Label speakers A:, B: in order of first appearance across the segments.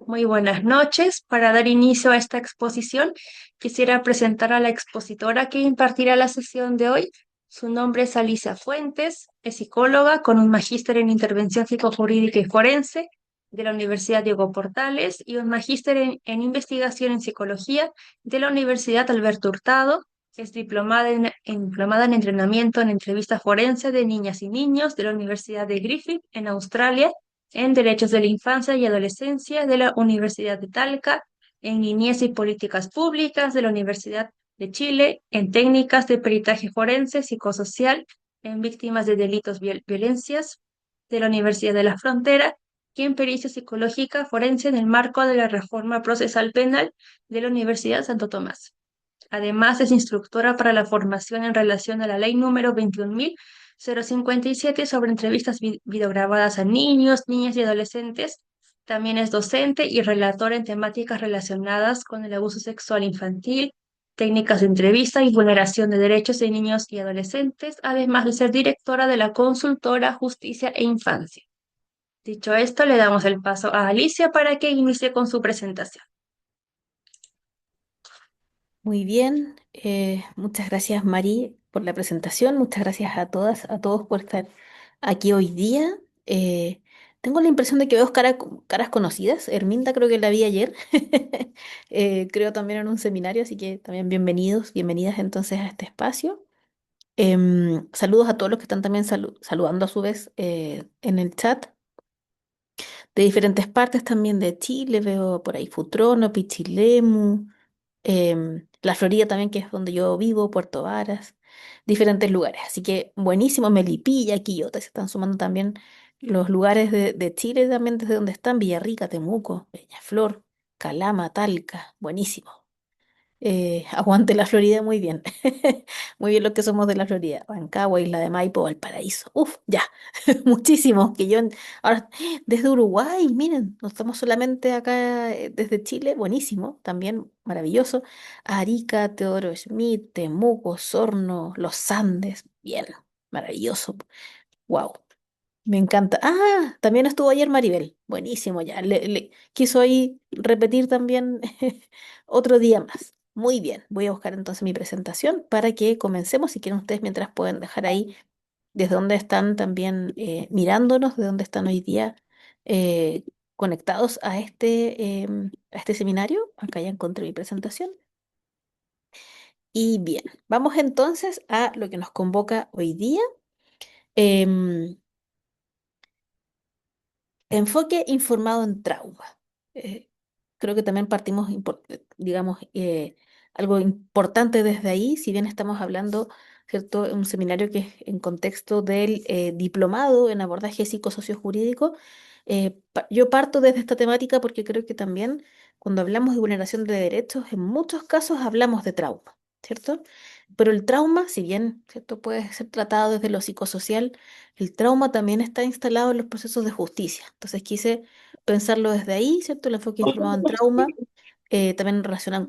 A: Muy buenas noches. Para dar inicio a esta exposición, quisiera presentar a la expositora que impartirá la sesión de hoy. Su nombre es Alicia Fuentes, es psicóloga con un magíster en intervención psicojurídica y forense de la Universidad Diego Portales y un magíster en investigación en psicología de la Universidad Alberto Hurtado. Es diplomada en entrenamiento en entrevista forense de niñas y niños de la Universidad de Griffith en Australia, en Derechos de la Infancia y Adolescencia de la Universidad de Talca, en Niñez y Políticas Públicas de la Universidad de Chile, en Técnicas de Peritaje Forense Psicosocial en Víctimas de Delitos Violencias de la Universidad de la Frontera y en Pericia Psicológica Forense en el marco de la Reforma Procesal Penal de la Universidad Santo Tomás. Además, es instructora para la formación en relación a la Ley número 21.057 sobre entrevistas videograbadas a niños, niñas y adolescentes. También es docente y relatora en temáticas relacionadas con el abuso sexual infantil, técnicas de entrevista y vulneración de derechos de niños y adolescentes, además de ser directora de la consultora Justicia e Infancia. Dicho esto, le damos el paso a Alicia para que inicie con su presentación.
B: Muy bien, muchas gracias Mari por la presentación, muchas gracias a todas, a todos por estar aquí hoy día. Tengo la impresión de que veo caras conocidas. Herminda creo que la vi ayer, creo también en un seminario, así que también bienvenidos, bienvenidas entonces a este espacio. Saludos a todos los que están también saludando a su vez en el chat de diferentes partes también de Chile. Veo por ahí Futrono, Pichilemu, la Florida también, que es donde yo vivo, Puerto Varas, diferentes lugares. Así que buenísimo, Melipilla, Quillota, se están sumando también los lugares de Chile también desde donde están, Villarrica, Temuco, Peñaflor, Calama, Talca, buenísimo. Aguante la Florida, muy bien. Muy bien los que somos de la Florida. Rancagua, Isla de Maipo, Valparaíso. Uf, ya. Muchísimo. Ahora, desde Uruguay, miren, no estamos solamente acá desde Chile, buenísimo, también maravilloso. Arica, Teodoro Schmidt, Temuco, Osorno, Los Andes, bien, maravilloso. Wow. Me encanta. Ah, también estuvo ayer Maribel. Buenísimo, ya. Quiso ahí repetir también otro día más. Muy bien. Voy a buscar entonces mi presentación para que comencemos. Si quieren ustedes, mientras pueden dejar ahí desde dónde están también mirándonos, de dónde están hoy día eh, conectados a este seminario. Acá ya encontré mi presentación. Y bien, vamos entonces a lo que nos convoca hoy día. Em, Enfoque informado en trauma. Eh, Creo que también partimos, digamos, algo importante desde ahí, si bien estamos hablando, ¿cierto?, en un seminario que es en contexto del diplomado en abordaje psicosociojurídico. Yo parto desde esta temática porque creo que también cuando hablamos de vulneración de derechos, en muchos casos hablamos de trauma, ¿cierto? Pero el trauma, si bien, ¿cierto?, puede ser tratado desde lo psicosocial, el trauma también está instalado en los procesos de justicia. Entonces quise pensarlo desde ahí, ¿cierto? El enfoque informado en trauma, también relacionado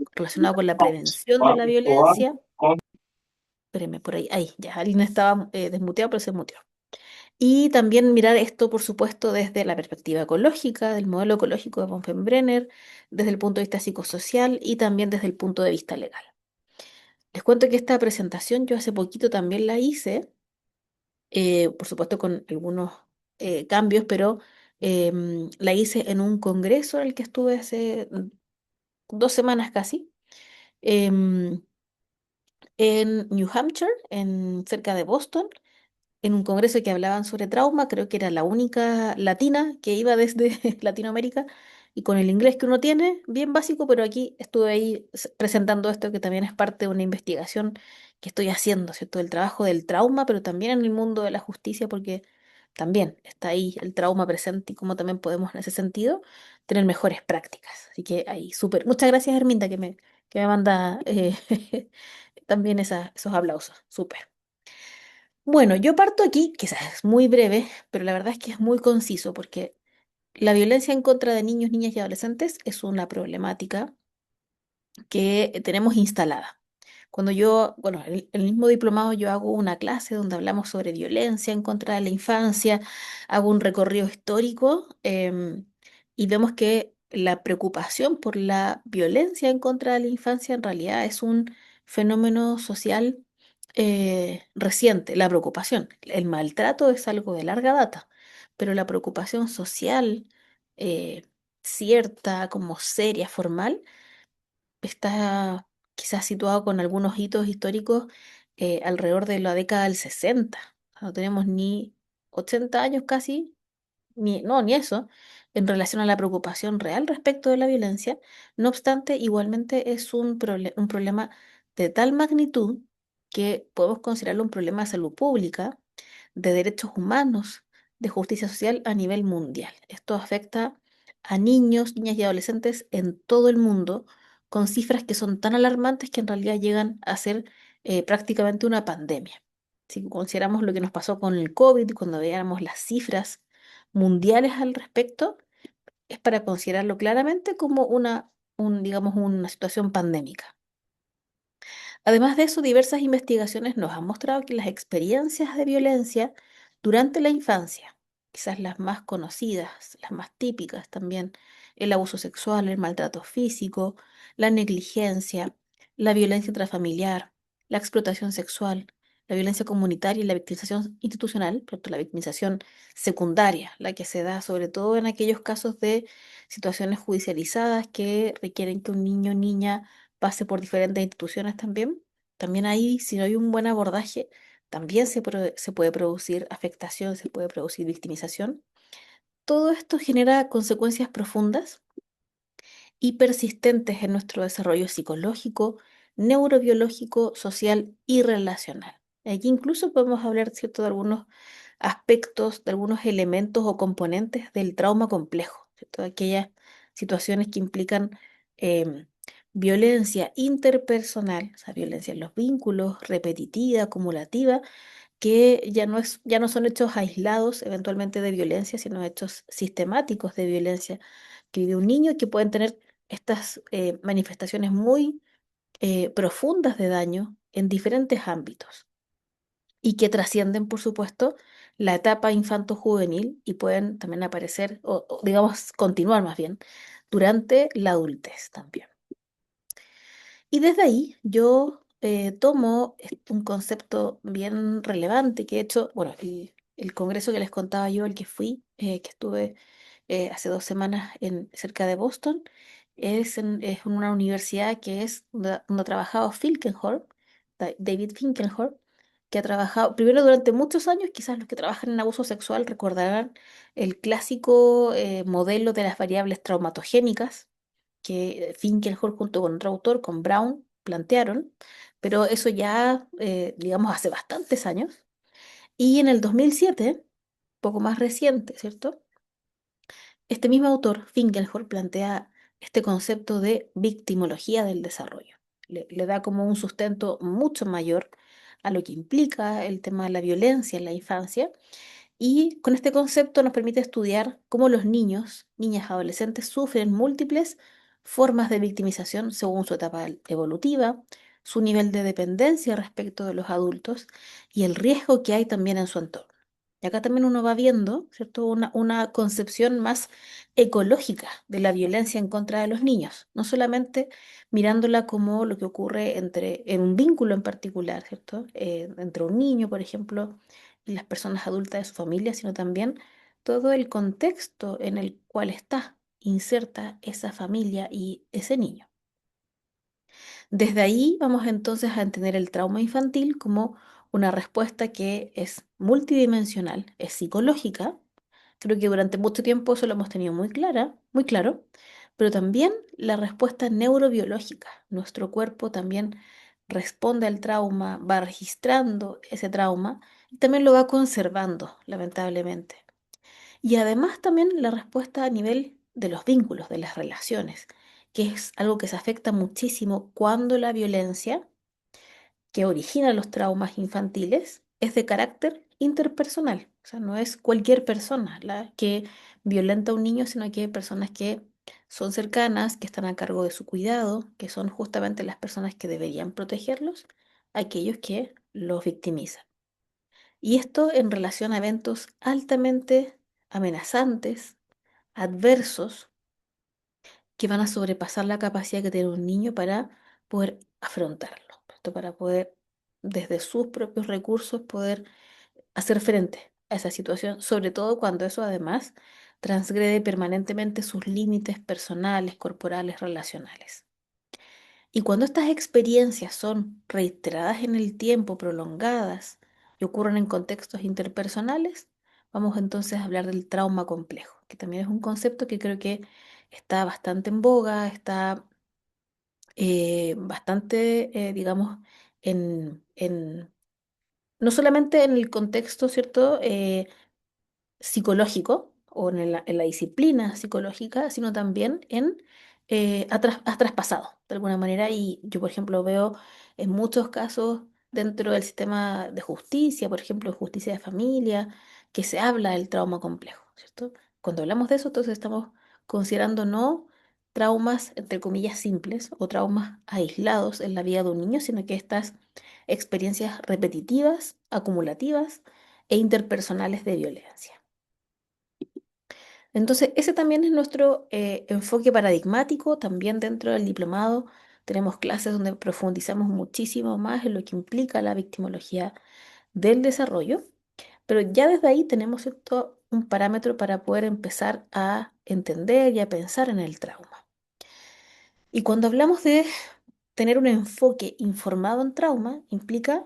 B: con la prevención de la violencia. Espérenme, por ahí, ahí, ya, alguien estaba desmuteado, pero se muteó. Y también mirar esto, por supuesto, desde la perspectiva ecológica, del modelo ecológico de Bronfenbrenner, desde el punto de vista psicosocial y también desde el punto de vista legal. Les cuento que esta presentación yo hace poquito también la hice, por supuesto con algunos cambios, pero la hice en un congreso en el que estuve hace 2 semanas casi, em, en New Hampshire, cerca de Boston, en un congreso que hablaban sobre trauma. Creo que era la única latina que iba desde Latinoamérica, y con el inglés que uno tiene, bien básico, pero aquí estuve ahí presentando esto que también es parte de una investigación que estoy haciendo, ¿cierto? El trabajo del trauma, pero también en el mundo de la justicia, porque también está ahí el trauma presente y cómo también podemos en ese sentido tener mejores prácticas. Así que ahí, súper. Muchas gracias, Herminda, que me manda también esos aplausos. Súper. Bueno, yo parto aquí, quizás es muy breve, pero la verdad es que es muy conciso porque la violencia en contra de niños, niñas y adolescentes es una problemática que tenemos instalada. Cuando yo, bueno, el mismo diplomado yo hago una clase donde hablamos sobre violencia en contra de la infancia, hago un recorrido histórico, y vemos que la preocupación por la violencia en contra de la infancia en realidad es un fenómeno social reciente. La preocupación, el maltrato es algo de larga data, pero la preocupación social eh, cierta, como seria, formal, está quizás situado con algunos hitos históricos alrededor de la década del 60. No tenemos ni 80 años casi ni eso, en relación a la preocupación real respecto de la violencia. No obstante, igualmente es un problema de tal magnitud que podemos considerarlo un problema de salud pública, de derechos humanos, de justicia social a nivel mundial. Esto afecta a niños, niñas y adolescentes en todo el mundo, con cifras que son tan alarmantes que en realidad llegan a ser prácticamente una pandemia. Si consideramos lo que nos pasó con el COVID, cuando veíamos las cifras mundiales al respecto, es para considerarlo claramente como digamos, una situación pandémica. Además de eso, diversas investigaciones nos han mostrado que las experiencias de violencia durante la infancia, quizás las más conocidas, las más típicas también, el abuso sexual, el maltrato físico, la negligencia, la violencia intrafamiliar, la explotación sexual, la violencia comunitaria y la victimización institucional, por ejemplo, la victimización secundaria, la que se da sobre todo en aquellos casos de situaciones judicializadas que requieren que un niño o niña pase por diferentes instituciones también. También ahí, si no hay un buen abordaje, también se puede producir afectación, se puede producir victimización. Todo esto genera consecuencias profundas y persistentes en nuestro desarrollo psicológico, neurobiológico, social y relacional. Aquí incluso podemos hablar, ¿cierto?, de algunos aspectos, de algunos elementos o componentes del trauma complejo, ¿cierto? Aquellas situaciones que implican em, violencia interpersonal, o sea, violencia en los vínculos, repetitiva, acumulativa, que ya no son hechos aislados eventualmente de violencia, sino hechos sistemáticos de violencia que vive un niño y que pueden tener estas manifestaciones muy profundas de daño en diferentes ámbitos y que trascienden, por supuesto, la etapa infanto-juvenil y pueden también aparecer, o digamos, continuar más bien, durante la adultez también. Y desde ahí yo tomo un concepto bien relevante que he hecho, bueno, el congreso que les contaba yo, el que fui, que estuve hace 2 semanas cerca de Boston, es en una universidad que es donde ha trabajado Finkelhor, David Finkelhor, que ha trabajado, primero durante muchos años, quizás los que trabajan en abuso sexual recordarán el clásico modelo de las variables traumatogénicas que Finkelhor junto con otro autor, con Brown, plantearon, pero eso ya, digamos, hace bastantes años. Y en el 2007, poco más reciente, ¿cierto? Este mismo autor, Finkelhor, plantea este concepto de victimología del desarrollo. Le da como un sustento mucho mayor a lo que implica el tema de la violencia en la infancia y con este concepto nos permite estudiar cómo los niños, niñas, adolescentes sufren múltiples formas de victimización según su etapa evolutiva, su nivel de dependencia respecto de los adultos y el riesgo que hay también en su entorno. Y acá también uno va viendo, ¿cierto?, una concepción más ecológica de la violencia en contra de los niños, no solamente mirándola como lo que ocurre en un vínculo en particular, ¿cierto? Entre un niño, por ejemplo, y las personas adultas de su familia, sino también todo el contexto en el cual está inserta esa familia y ese niño. Desde ahí vamos entonces a entender el trauma infantil como una respuesta que es multidimensional, es psicológica. Creo que durante mucho tiempo eso lo hemos tenido muy clara, muy claro, pero también la respuesta neurobiológica. Nuestro cuerpo también responde al trauma, va registrando ese trauma y también lo va conservando, lamentablemente. Y además también la respuesta a nivel de los vínculos, de las relaciones, que es algo que se afecta muchísimo cuando la violencia que origina los traumas infantiles es de carácter interpersonal. O sea, no es cualquier persona la que violenta a un niño, sino que hay personas que son cercanas, que están a cargo de su cuidado, que son justamente las personas que deberían protegerlos, aquellos que los victimizan. Y esto en relación a eventos altamente amenazantes, adversos, que van a sobrepasar la capacidad que tiene un niño para poder afrontarlo, ¿cierto? Para poder, desde sus propios recursos, poder hacer frente a esa situación, sobre todo cuando eso además transgrede permanentemente sus límites personales, corporales, relacionales. Y cuando estas experiencias son reiteradas en el tiempo, prolongadas y ocurren en contextos interpersonales, vamos entonces a hablar del trauma complejo, que también es un concepto que creo que está bastante en boga, está bastante, digamos, no solamente en el contexto, ¿cierto? Psicológico o en la disciplina psicológica, sino también ha traspasado de alguna manera. Y yo, por ejemplo, veo en muchos casos dentro del sistema de justicia, por ejemplo, justicia de familia, que se habla del trauma complejo, ¿cierto? Cuando hablamos de eso, entonces estamos considerando no traumas, entre comillas, simples o traumas aislados en la vida de un niño, sino que estas experiencias repetitivas, acumulativas e interpersonales de violencia. Entonces, ese también es nuestro enfoque paradigmático. También dentro del diplomado tenemos clases donde profundizamos muchísimo más en lo que implica la victimología del desarrollo, pero ya desde ahí tenemos un parámetro para poder empezar a entender y a pensar en el trauma. Y cuando hablamos de tener un enfoque informado en trauma, implica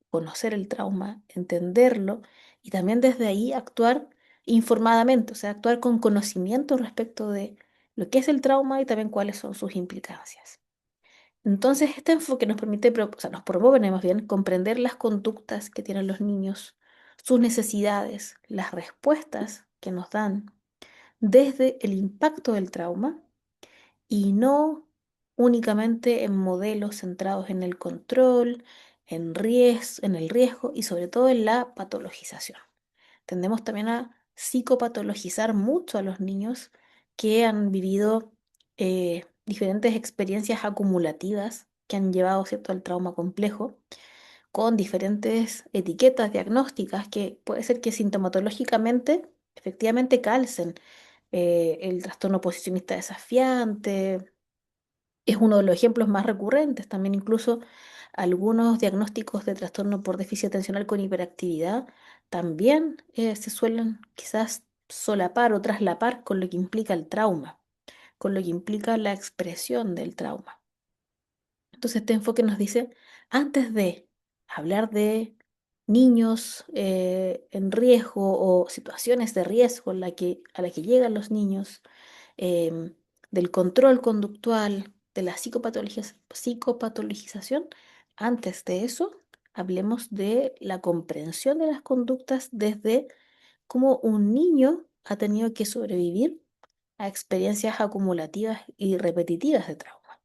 B: conocer el trauma, entenderlo y también desde ahí actuar informadamente, o sea, actuar con conocimiento respecto de lo que es el trauma y también cuáles son sus implicancias. Entonces, este enfoque nos permite, o sea, nos promueve más bien comprender las conductas que tienen los niños, sus necesidades, las respuestas que nos dan desde el impacto del trauma y no únicamente en modelos centrados en el control, en el riesgo y sobre todo en la patologización. Tendemos también a psicopatologizar mucho a los niños que han vivido diferentes experiencias acumulativas que han llevado, ¿cierto?, al trauma complejo, con diferentes etiquetas diagnósticas que puede ser que sintomatológicamente efectivamente calcen. El trastorno posicionista desafiante, es uno de los ejemplos más recurrentes. También incluso algunos diagnósticos de trastorno por déficit atencional con hiperactividad también se suelen quizás solapar o traslapar con lo que implica el trauma, con lo que implica la expresión del trauma. Entonces este enfoque nos dice, antes de hablar de niños en riesgo o situaciones de riesgo a la que llegan los niños, em, del control conductual, de la psicopatologización, antes de eso, hablemos de la comprensión de las conductas desde cómo un niño ha tenido que sobrevivir a experiencias acumulativas y repetitivas de trauma.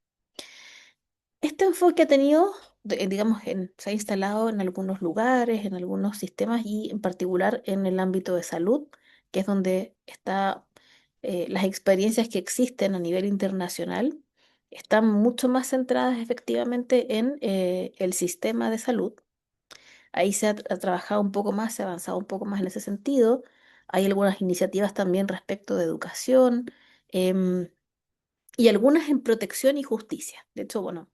B: Este enfoque ha tenido, digamos, se ha instalado en algunos lugares, en algunos sistemas y en particular en el ámbito de salud, que es donde está las experiencias que existen a nivel internacional, están mucho más centradas efectivamente en el sistema de salud. Ahí se ha trabajado un poco más, se ha avanzado un poco más en ese sentido. Hay algunas iniciativas también respecto de educación. em, y algunas en protección y justicia. De hecho, bueno,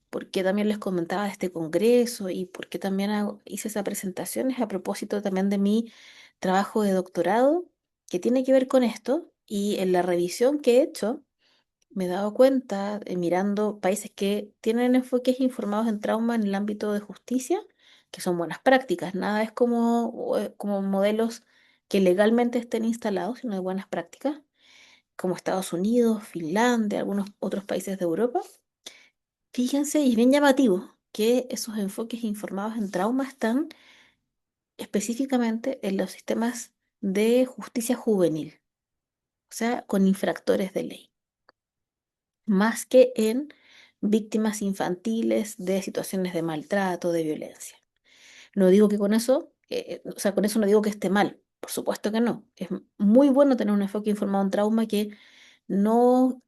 B: por qué también les comentaba de este congreso y por qué también hice esa presentación es a propósito también de mi trabajo de doctorado que tiene que ver con esto y en la revisión que he hecho me he dado cuenta, mirando países que tienen enfoques informados en trauma en el ámbito de justicia, que son buenas prácticas, nada es como modelos que legalmente estén instalados, sino de buenas prácticas, como Estados Unidos, Finlandia, algunos otros países de Europa. Fíjense, y es bien llamativo que esos enfoques informados en trauma están específicamente en los sistemas de justicia juvenil, o sea, con infractores de ley, más que en víctimas infantiles de situaciones de maltrato, de violencia. No digo que con eso, o sea, con eso no digo que esté mal, por supuesto que no. Es muy bueno tener un enfoque informado en trauma que no,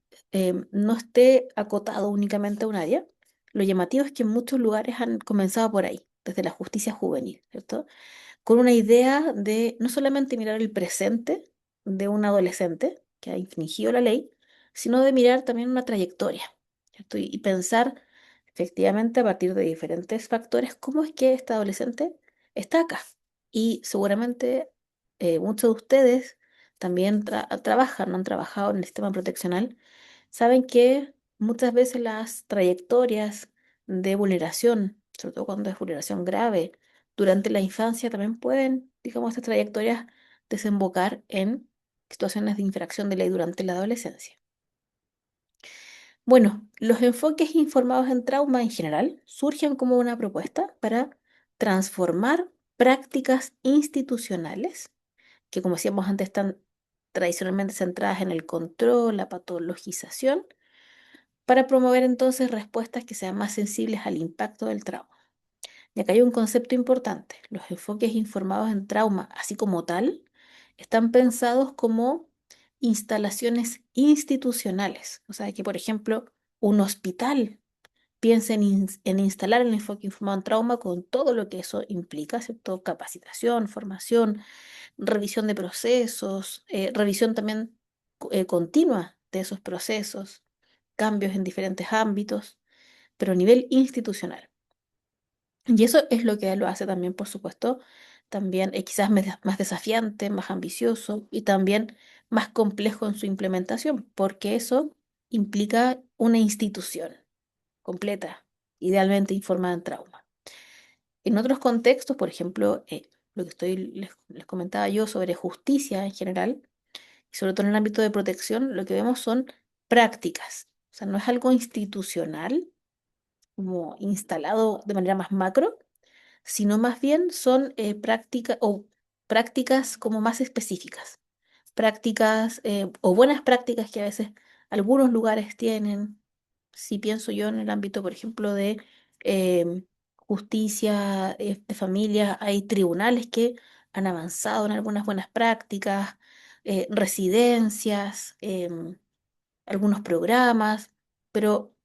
B: no esté acotado únicamente a un área. Lo llamativo es que en muchos lugares han comenzado por ahí, desde la justicia juvenil, ¿cierto? Con una idea de no solamente mirar el presente de un adolescente que ha infringido la ley, sino de mirar también una trayectoria, ¿cierto? Y pensar efectivamente a partir de diferentes factores cómo es que este adolescente está acá. Y seguramente muchos de ustedes también trabajan, han trabajado en el sistema proteccional, saben que muchas veces las trayectorias de vulneración, sobre todo cuando es vulneración grave, durante la infancia también pueden, digamos, estas trayectorias desembocar en situaciones de infracción de ley durante la adolescencia. Bueno, los enfoques informados en trauma en general surgen como una propuesta para transformar prácticas institucionales, que como decíamos antes están tradicionalmente centradas en el control, la patologización, para promover entonces respuestas que sean más sensibles al impacto del trauma. Y acá hay un concepto importante. Los enfoques informados en trauma, así como tal, están pensados como instalaciones institucionales. O sea, que por ejemplo, un hospital piense en instalar el enfoque informado en trauma con todo lo que eso implica, ¿cierto? Capacitación, formación, revisión de procesos, revisión también continua de esos procesos, cambios en diferentes ámbitos, pero a nivel institucional. Y eso es lo que lo hace también, por supuesto, también quizás más desafiante, más ambicioso y también más complejo en su implementación, porque eso implica una institución completa, idealmente informada en trauma. En otros contextos, por ejemplo, lo que les comentaba yo sobre justicia en general, y sobre todo en el ámbito de protección, lo que vemos son prácticas. O sea, no es algo institucional, como instalado de manera más macro, sino más bien son prácticas o prácticas como más específicas, prácticas o buenas prácticas que a veces algunos lugares tienen. Si pienso yo en el ámbito, por ejemplo, de justicia de familia, hay tribunales que han avanzado en algunas buenas prácticas, residencias, algunos programas, pero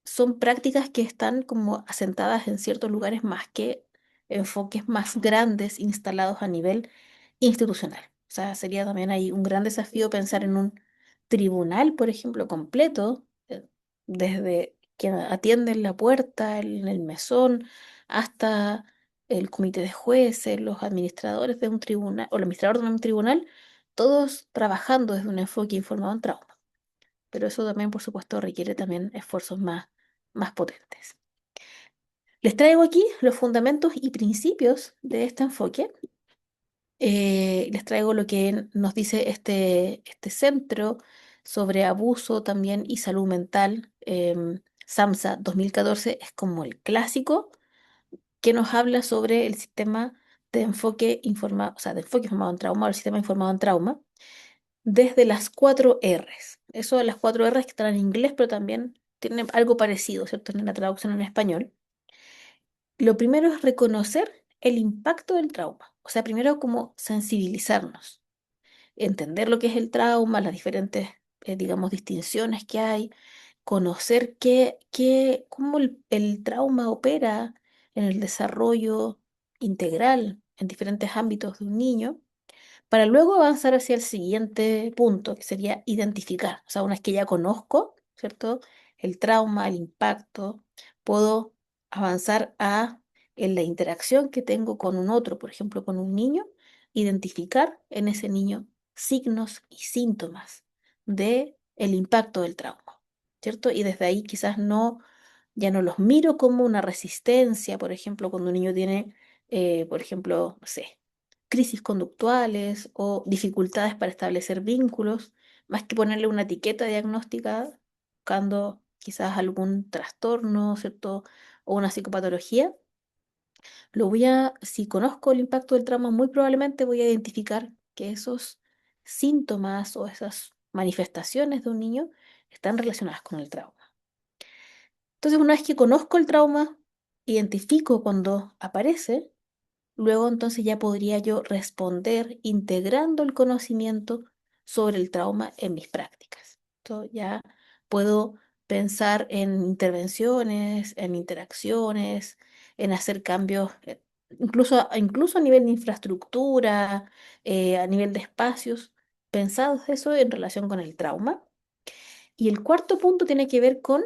B: son prácticas que están como asentadas en ciertos lugares más que enfoques más grandes instalados a nivel institucional. O sea, sería también ahí un gran desafío pensar en un tribunal, por ejemplo, completo, desde quien atiende en la puerta, en el mesón, hasta el comité de jueces, los administradores de un tribunal o el administrador de un tribunal, todos trabajando desde un enfoque informado en trauma, pero eso también, por supuesto, requiere también esfuerzos más potentes. Les traigo aquí los fundamentos y principios de este enfoque. Les traigo lo que nos dice este centro sobre abuso también y salud mental. SAMHSA 2014 es como el clásico que nos habla sobre el sistema de enfoque informado, o sea, de enfoque informado en trauma o el sistema informado en trauma desde las cuatro R's. Eso de las cuatro R's que están en inglés, pero también tiene algo parecido, ¿cierto? En la traducción en español. Lo primero es reconocer el impacto del trauma. O sea, primero como sensibilizarnos, entender lo que es el trauma, las diferentes, digamos, distinciones que hay, conocer cómo el trauma opera en el desarrollo integral en diferentes ámbitos de un niño para luego avanzar hacia el siguiente punto, que sería identificar. O sea, una vez que ya conozco, ¿cierto? El trauma, el impacto, puedo avanzar en la interacción que tengo con un otro, por ejemplo, con un niño, identificar en ese niño signos y síntomas de el impacto del trauma, ¿cierto? Y desde ahí quizás ya no los miro como una resistencia, por ejemplo, cuando un niño tiene, por ejemplo, no sé, crisis conductuales o dificultades para establecer vínculos, más que ponerle una etiqueta diagnóstica buscando quizás algún trastorno, ¿cierto? O una psicopatología, si conozco el impacto del trauma, muy probablemente voy a identificar que esos síntomas o esas manifestaciones de un niño están relacionadas con el trauma. Entonces, una vez que conozco el trauma, identifico cuando aparece, luego entonces ya podría yo responder integrando el conocimiento sobre el trauma en mis prácticas. Entonces ya puedo pensar en intervenciones, en interacciones, en hacer cambios, incluso a nivel de infraestructura, a nivel de espacios, pensados eso en relación con el trauma. Y el cuarto punto tiene que ver con,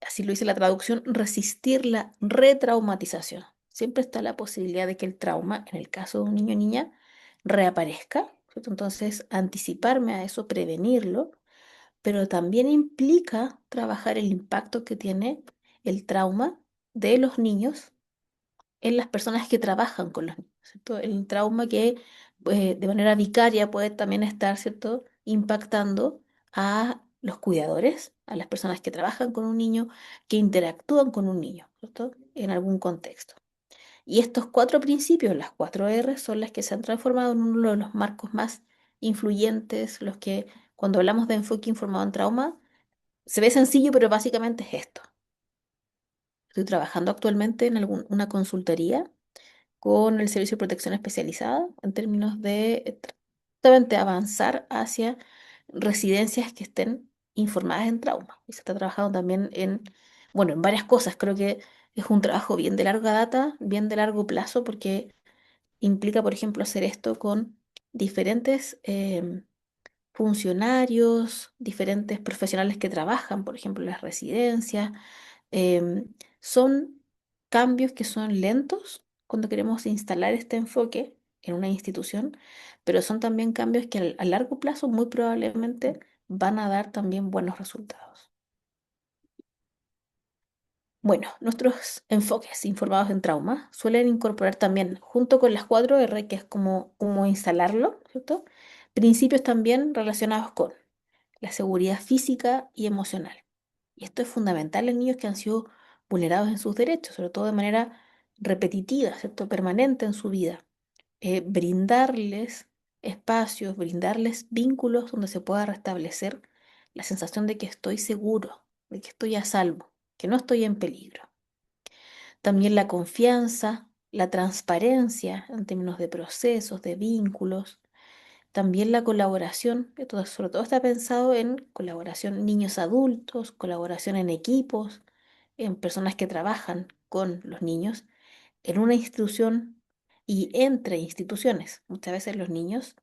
B: así lo dice la traducción, resistir la retraumatización. Siempre está la posibilidad de que el trauma, en el caso de un niño o niña, reaparezca, ¿cierto? Entonces, anticiparme a eso, prevenirlo, pero también implica trabajar el impacto que tiene el trauma de los niños en las personas que trabajan con los niños, ¿cierto? El trauma que de manera vicaria puede también estar, ¿cierto?, impactando a los cuidadores, a las personas que trabajan con un niño, que interactúan con un niño, ¿cierto?, en algún contexto. Y estos cuatro principios, las cuatro R, son las que se han transformado en uno de los marcos más influyentes, los que cuando hablamos de enfoque informado en trauma, se ve sencillo, pero básicamente es esto. Estoy trabajando actualmente en una consultoría con el Servicio de Protección Especializada en términos de justamente avanzar hacia residencias que estén informadas en trauma. Y se está trabajando también en, bueno, en varias cosas. Creo que es un trabajo bien de larga data, bien de largo plazo, porque implica, por ejemplo, hacer esto con diferentes funcionarios, diferentes profesionales que trabajan, por ejemplo, en las residencias. Son cambios que son lentos cuando queremos instalar este enfoque en una institución, pero son también cambios que a largo plazo muy probablemente van a dar también buenos resultados. Bueno, nuestros enfoques informados en trauma suelen incorporar también, junto con las cuatro R, que es como instalarlo, ¿cierto? Principios también relacionados con la seguridad física y emocional. Y esto es fundamental en niños que han sido vulnerados en sus derechos, sobre todo de manera repetitiva, ¿cierto? Permanente en su vida. Brindarles espacios, brindarles vínculos donde se pueda restablecer la sensación de que estoy seguro, de que estoy a salvo, que no estoy en peligro. También la confianza, la transparencia en términos de procesos, de vínculos, también la colaboración, que sobre todo está pensado en colaboración niños adultos, colaboración en equipos, en personas que trabajan con los niños, en una institución y entre instituciones. Muchas veces los niños,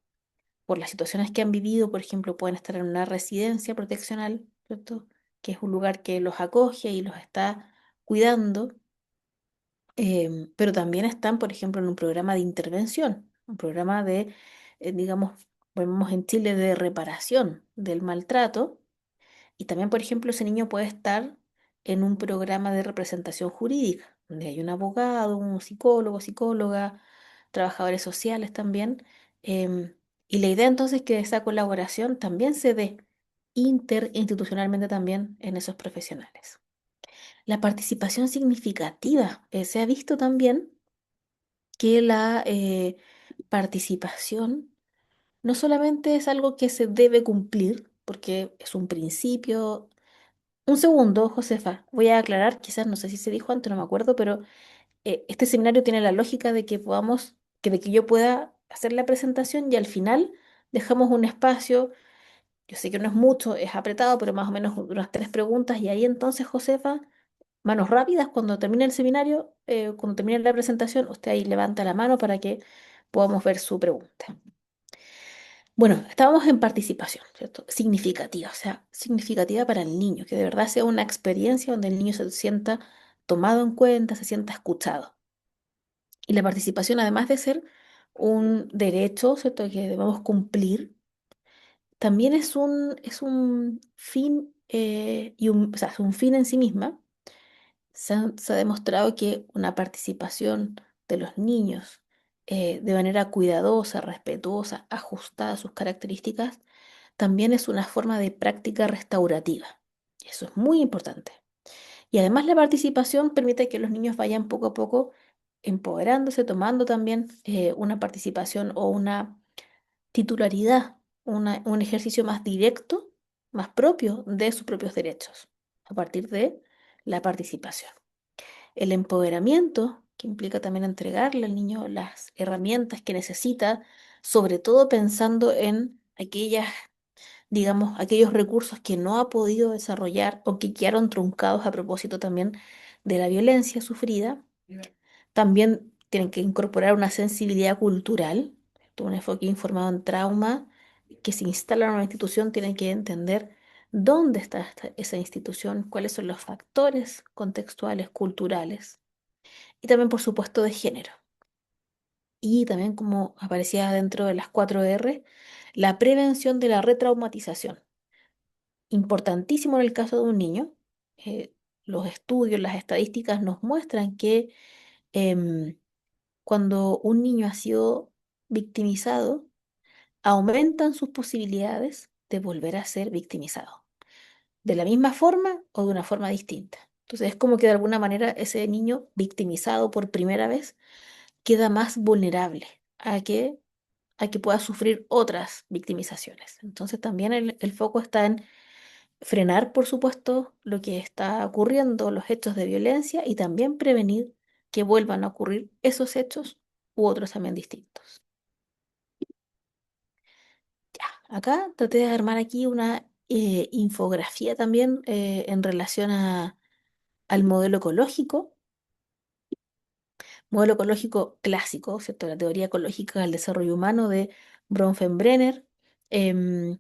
B: por las situaciones que han vivido, por ejemplo, pueden estar en una residencia proteccional, ¿cierto?, que es un lugar que los acoge y los está cuidando, pero también están, por ejemplo, en un programa de intervención, un programa de, digamos, vemos en Chile de reparación del maltrato, y también, por ejemplo, ese niño puede estar en un programa de representación jurídica, donde hay un abogado, un psicólogo, psicóloga, trabajadores sociales también, em, y la idea entonces es que esa colaboración también se dé interinstitucionalmente también en esos profesionales. La participación significativa. Se ha visto también que la participación no solamente es algo que se debe cumplir, porque es un principio. Un segundo, Josefa, voy a aclarar, quizás no sé si se dijo antes, no me acuerdo, pero este seminario tiene la lógica de que podamos, de que yo pueda hacer la presentación y al final dejamos un espacio. Yo sé que no es mucho, es apretado, pero más o menos unas tres preguntas y ahí entonces, Josefa, manos rápidas, cuando termine el seminario, cuando termine la presentación, usted ahí levanta la mano para que podamos ver su pregunta. Bueno, estábamos en participación, ¿cierto? Significativa, o sea, significativa para el niño, que de verdad sea una experiencia donde el niño se sienta tomado en cuenta, se sienta escuchado. Y la participación, además de ser un derecho, ¿cierto?, que debemos cumplir, también es un fin, o sea, es un fin en sí misma. Se ha demostrado que una participación de los niños de manera cuidadosa, respetuosa, ajustada a sus características, también es una forma de práctica restaurativa. Eso es muy importante. Y además la participación permite que los niños vayan poco a poco empoderándose, tomando también una participación o una titularidad, un ejercicio más directo, más propio de sus propios derechos, a partir de la participación. El empoderamiento, que implica también entregarle al niño las herramientas que necesita, sobre todo pensando en aquellas, digamos, aquellos recursos que no ha podido desarrollar o que quedaron truncados a propósito también de la violencia sufrida. También tienen que incorporar una sensibilidad cultural, un enfoque informado en trauma, que se instala en una institución tiene que entender dónde está esa institución, cuáles son los factores contextuales, culturales y también, por supuesto, de género. Y también, como aparecía dentro de las 4R, la prevención de la retraumatización. Importantísimo en el caso de un niño. eh, los estudios, las estadísticas nos muestran que em, cuando un niño ha sido victimizado, aumentan sus posibilidades de volver a ser victimizado, de la misma forma o de una forma distinta. Entonces es como que de alguna manera ese niño victimizado por primera vez queda más vulnerable a que pueda sufrir otras victimizaciones. Entonces también el foco está en frenar, por supuesto, lo que está ocurriendo, los hechos de violencia y también prevenir que vuelvan a ocurrir esos hechos u otros también distintos. Acá traté de armar aquí una infografía también en relación al modelo ecológico clásico, ¿cierto? La teoría ecológica del desarrollo humano de Bronfenbrenner. em,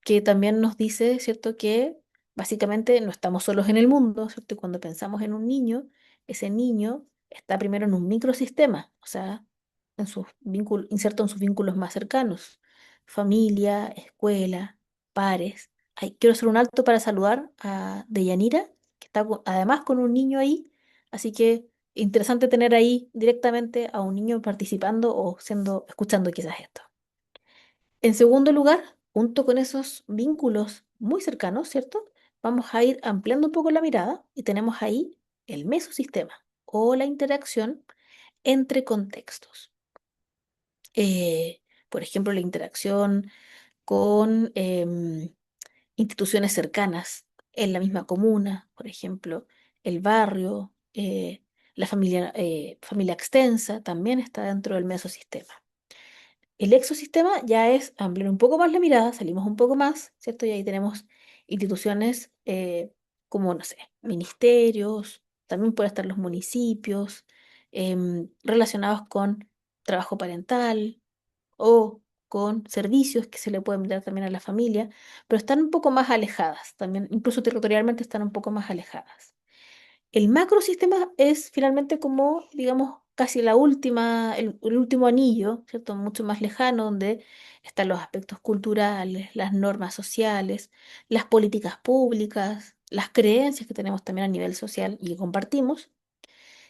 B: que también nos dice, ¿cierto?, que básicamente no estamos solos en el mundo, ¿cierto? Y cuando pensamos en un niño, ese niño está primero en un microsistema, o sea, en sus vínculos, inserto en sus vínculos más cercanos, familia, escuela, pares. Ay, quiero hacer un alto para saludar a Deyanira, que está además con un niño ahí, así que interesante tener ahí directamente a un niño participando o siendo, escuchando quizás esto. En segundo lugar, junto con esos vínculos muy cercanos, ¿cierto? Vamos a ir ampliando un poco la mirada y tenemos ahí el mesosistema o la interacción entre contextos. Por ejemplo, la interacción con instituciones cercanas en la misma comuna, por ejemplo, el barrio, la familia extensa también está dentro del mesosistema. El exosistema ya es ampliar un poco más la mirada, salimos un poco más, ¿cierto? Y ahí tenemos instituciones como, no sé, ministerios, también pueden estar los municipios, relacionados con trabajo parental o con servicios que se le pueden dar también a la familia, pero están un poco más alejadas, también incluso territorialmente están un poco más alejadas. El macrosistema es finalmente como, digamos, casi el último anillo, ¿cierto? Mucho más lejano, donde están los aspectos culturales, las normas sociales, las políticas públicas, las creencias que tenemos también a nivel social y que compartimos.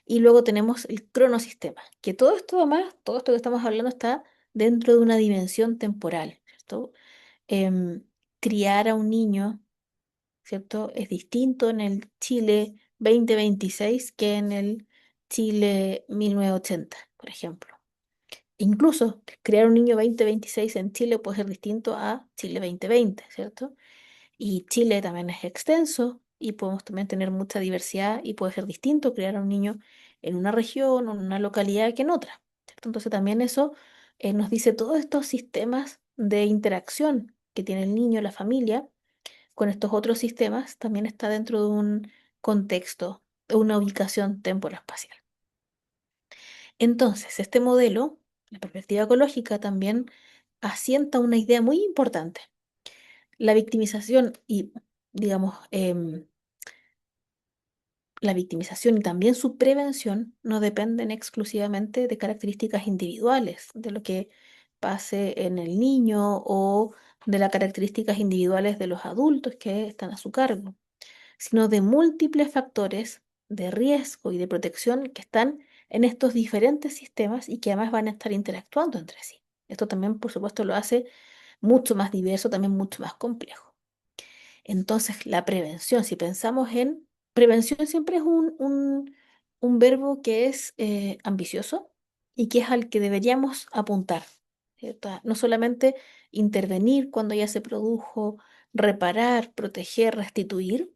B: Y luego tenemos el cronosistema, que todo esto además, todo esto que estamos hablando está dentro de una dimensión temporal, ¿cierto? Em, Criar a un niño, ¿cierto? Es distinto en el Chile 2026 que en el Chile 1980, por ejemplo. Incluso crear un niño 2026 en Chile puede ser distinto a Chile 2020, ¿cierto? Y Chile también es extenso y podemos también tener mucha diversidad y puede ser distinto crear a un niño en una región o en una localidad que en otra, ¿cierto? Entonces también eso nos dice todos estos sistemas de interacción que tiene el niño, la familia con estos otros sistemas también está dentro de un contexto, de una ubicación temporoespacial. Entonces, este modelo, la perspectiva ecológica, también asienta una idea muy importante. La victimización y, digamos, la victimización y también su prevención no dependen exclusivamente de características individuales, de lo que pase en el niño o de las características individuales de los adultos que están a su cargo, sino de múltiples factores de riesgo y de protección que están en estos diferentes sistemas y que además van a estar interactuando entre sí. Esto también, por supuesto, lo hace mucho más diverso, también mucho más complejo. Entonces, la prevención, si pensamos en prevención, siempre es un verbo que es ambicioso y que es al que deberíamos apuntar, ¿cierto? No solamente intervenir cuando ya se produjo, reparar, proteger, restituir,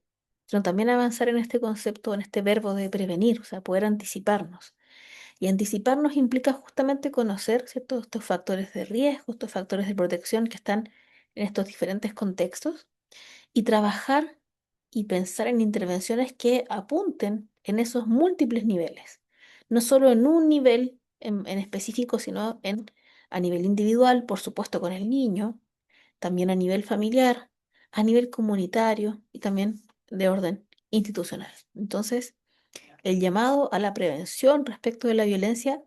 B: sino también avanzar en este concepto, en este verbo de prevenir, o sea, poder anticiparnos. Y anticiparnos implica justamente conocer, ¿cierto?, estos factores de riesgo, estos factores de protección que están en estos diferentes contextos y trabajar y pensar en intervenciones que apunten en esos múltiples niveles, no solo en un nivel en específico, sino en a nivel individual, por supuesto con el niño, también a nivel familiar, a nivel comunitario y también de orden institucional. Entonces, el llamado a la prevención respecto de la violencia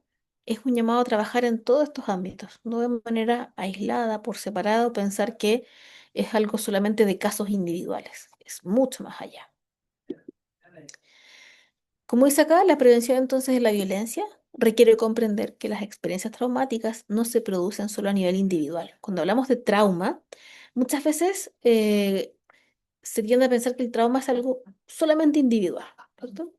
B: es un llamado a trabajar en todos estos ámbitos, no de manera aislada, por separado, pensar que es algo solamente de casos individuales, es mucho más allá. Como dice acá, la prevención entonces de la violencia requiere comprender que las experiencias traumáticas no se producen solo a nivel individual. Cuando hablamos de trauma, muchas veces se tiende a pensar que el trauma es algo solamente individual, ¿cierto?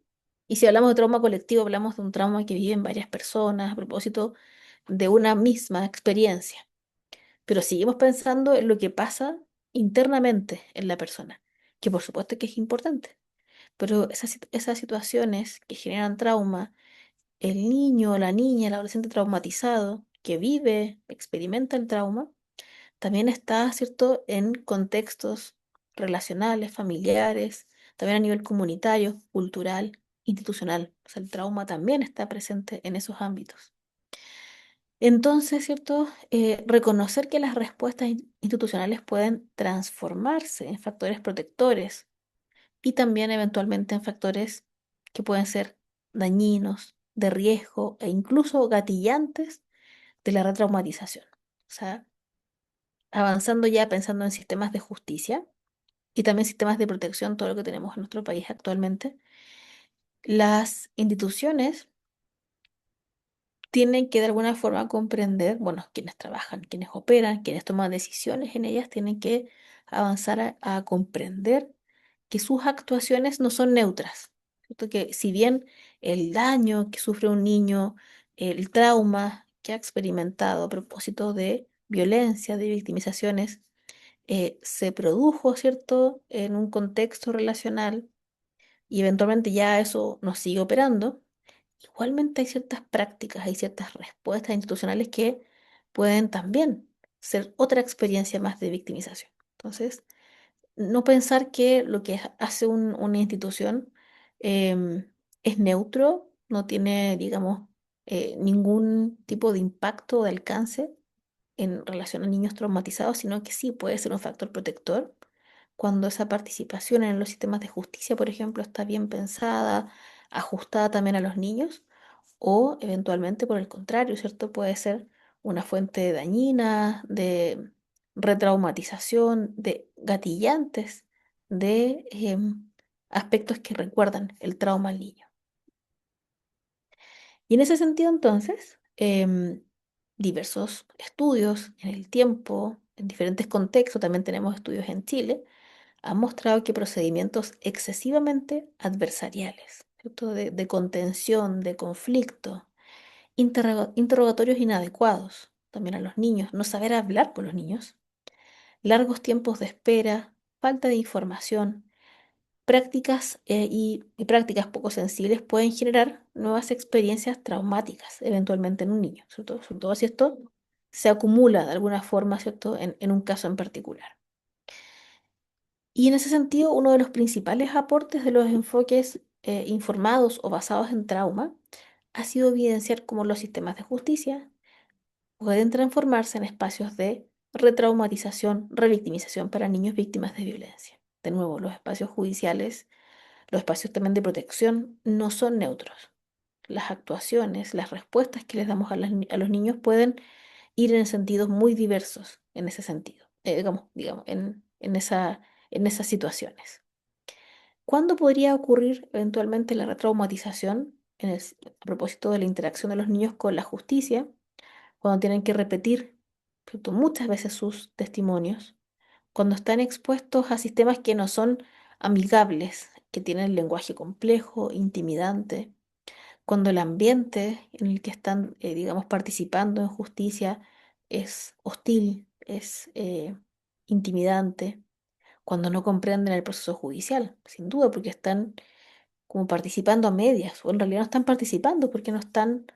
B: Y si hablamos de trauma colectivo, hablamos de un trauma que viven varias personas a propósito de una misma experiencia. Pero seguimos pensando en lo que pasa internamente en la persona, que por supuesto que es importante. Pero esas situaciones que generan trauma, el niño, la niña, el adolescente traumatizado que vive, experimenta el trauma, también está, ¿cierto?, en contextos relacionales, familiares, también a nivel comunitario, cultural, institucional. O sea, el trauma también está presente en esos ámbitos. Entonces, ¿cierto? Reconocer que las respuestas institucionales pueden transformarse en factores protectores y también eventualmente en factores que pueden ser dañinos, de riesgo e incluso gatillantes de la retraumatización. O sea, avanzando ya pensando en sistemas de justicia y también sistemas de protección, todo lo que tenemos en nuestro país actualmente, las instituciones tienen que de alguna forma comprender, bueno, quienes trabajan, quienes operan, quienes toman decisiones en ellas, tienen que avanzar a comprender que sus actuaciones no son neutras, ¿cierto? Que si bien el daño que sufre un niño, el trauma que ha experimentado a propósito de violencia, de victimizaciones, se produjo, ¿cierto?, en un contexto relacional y eventualmente ya eso nos sigue operando, igualmente hay ciertas prácticas, hay ciertas respuestas institucionales que pueden también ser otra experiencia más de victimización. Entonces, no pensar que lo que hace una institución em, es neutro, no tiene, digamos, ningún tipo de impacto o de alcance en relación a niños traumatizados, sino que sí puede ser un factor protector cuando esa participación en los sistemas de justicia, por ejemplo, está bien pensada, ajustada también a los niños, o eventualmente por el contrario, ¿cierto? Puede ser una fuente dañina de retraumatización, de gatillantes, de aspectos que recuerdan el trauma al niño. Y en ese sentido, entonces, diversos estudios en el tiempo, en diferentes contextos, también tenemos estudios en Chile, han mostrado que procedimientos excesivamente adversariales, ¿cierto? De contención, de conflicto, interrogatorios inadecuados también a los niños, no saber hablar con los niños, largos tiempos de espera, falta de información, prácticas y prácticas poco sensibles pueden generar nuevas experiencias traumáticas eventualmente en un niño, sobre todo si esto se acumula de alguna forma, ¿cierto?, en un caso en particular. Y en ese sentido, uno de los principales aportes de los enfoques informados o basados en trauma ha sido evidenciar cómo los sistemas de justicia pueden transformarse en espacios de retraumatización, revictimización para niños víctimas de violencia. De nuevo, los espacios judiciales, los espacios también de protección no son neutros. Las actuaciones, las respuestas que les damos a los niños pueden ir en sentidos muy diversos en ese sentido, digamos, en esas situaciones. ¿Cuándo podría ocurrir eventualmente la retraumatización a propósito de la interacción de los niños con la justicia? Cuando tienen que repetir, ¿cierto?, muchas veces sus testimonios, cuando están expuestos a sistemas que no son amigables, que tienen lenguaje complejo, intimidante, cuando el ambiente en el que están, digamos, participando en justicia es hostil, es intimidante, cuando no comprenden el proceso judicial, sin duda, porque están como participando a medias, o en realidad no están participando porque no están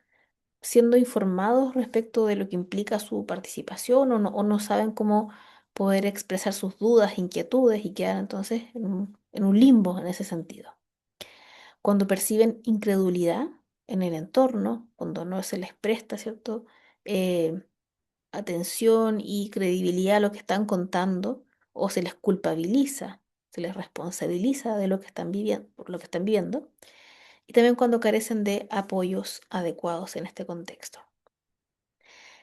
B: siendo informados respecto de lo que implica su participación o no saben cómo poder expresar sus dudas, inquietudes y quedan entonces en un limbo en ese sentido. Cuando perciben incredulidad en el entorno, cuando no se les presta, ¿cierto?, atención y credibilidad a lo que están contando o se les culpabiliza, se les responsabiliza de lo que están viviendo, por lo que están viviendo, y también cuando carecen de apoyos adecuados en este contexto.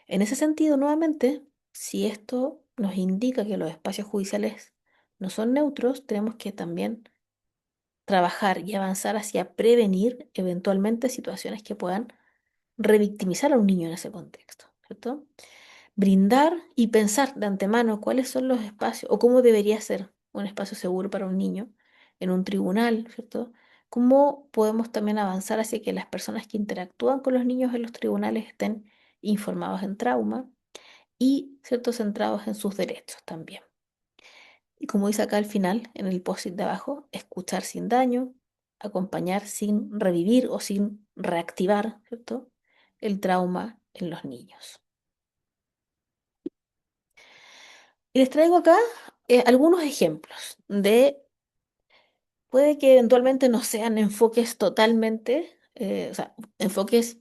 B: En ese sentido, nuevamente, si esto nos indica que los espacios judiciales no son neutros, tenemos que también trabajar y avanzar hacia prevenir eventualmente situaciones que puedan revictimizar a un niño en ese contexto, ¿cierto? Brindar y pensar de antemano cuáles son los espacios o cómo debería ser un espacio seguro para un niño en un tribunal, ¿cierto? Cómo podemos también avanzar hacia que las personas que interactúan con los niños en los tribunales estén informados en trauma y, ¿cierto?, centrados en sus derechos también. Y como dice acá al final, en el post-it de abajo, escuchar sin daño, acompañar sin revivir o sin reactivar, ¿cierto?, el trauma en los niños. Y les traigo acá algunos ejemplos de, puede que eventualmente no sean enfoques totalmente, o sea, enfoques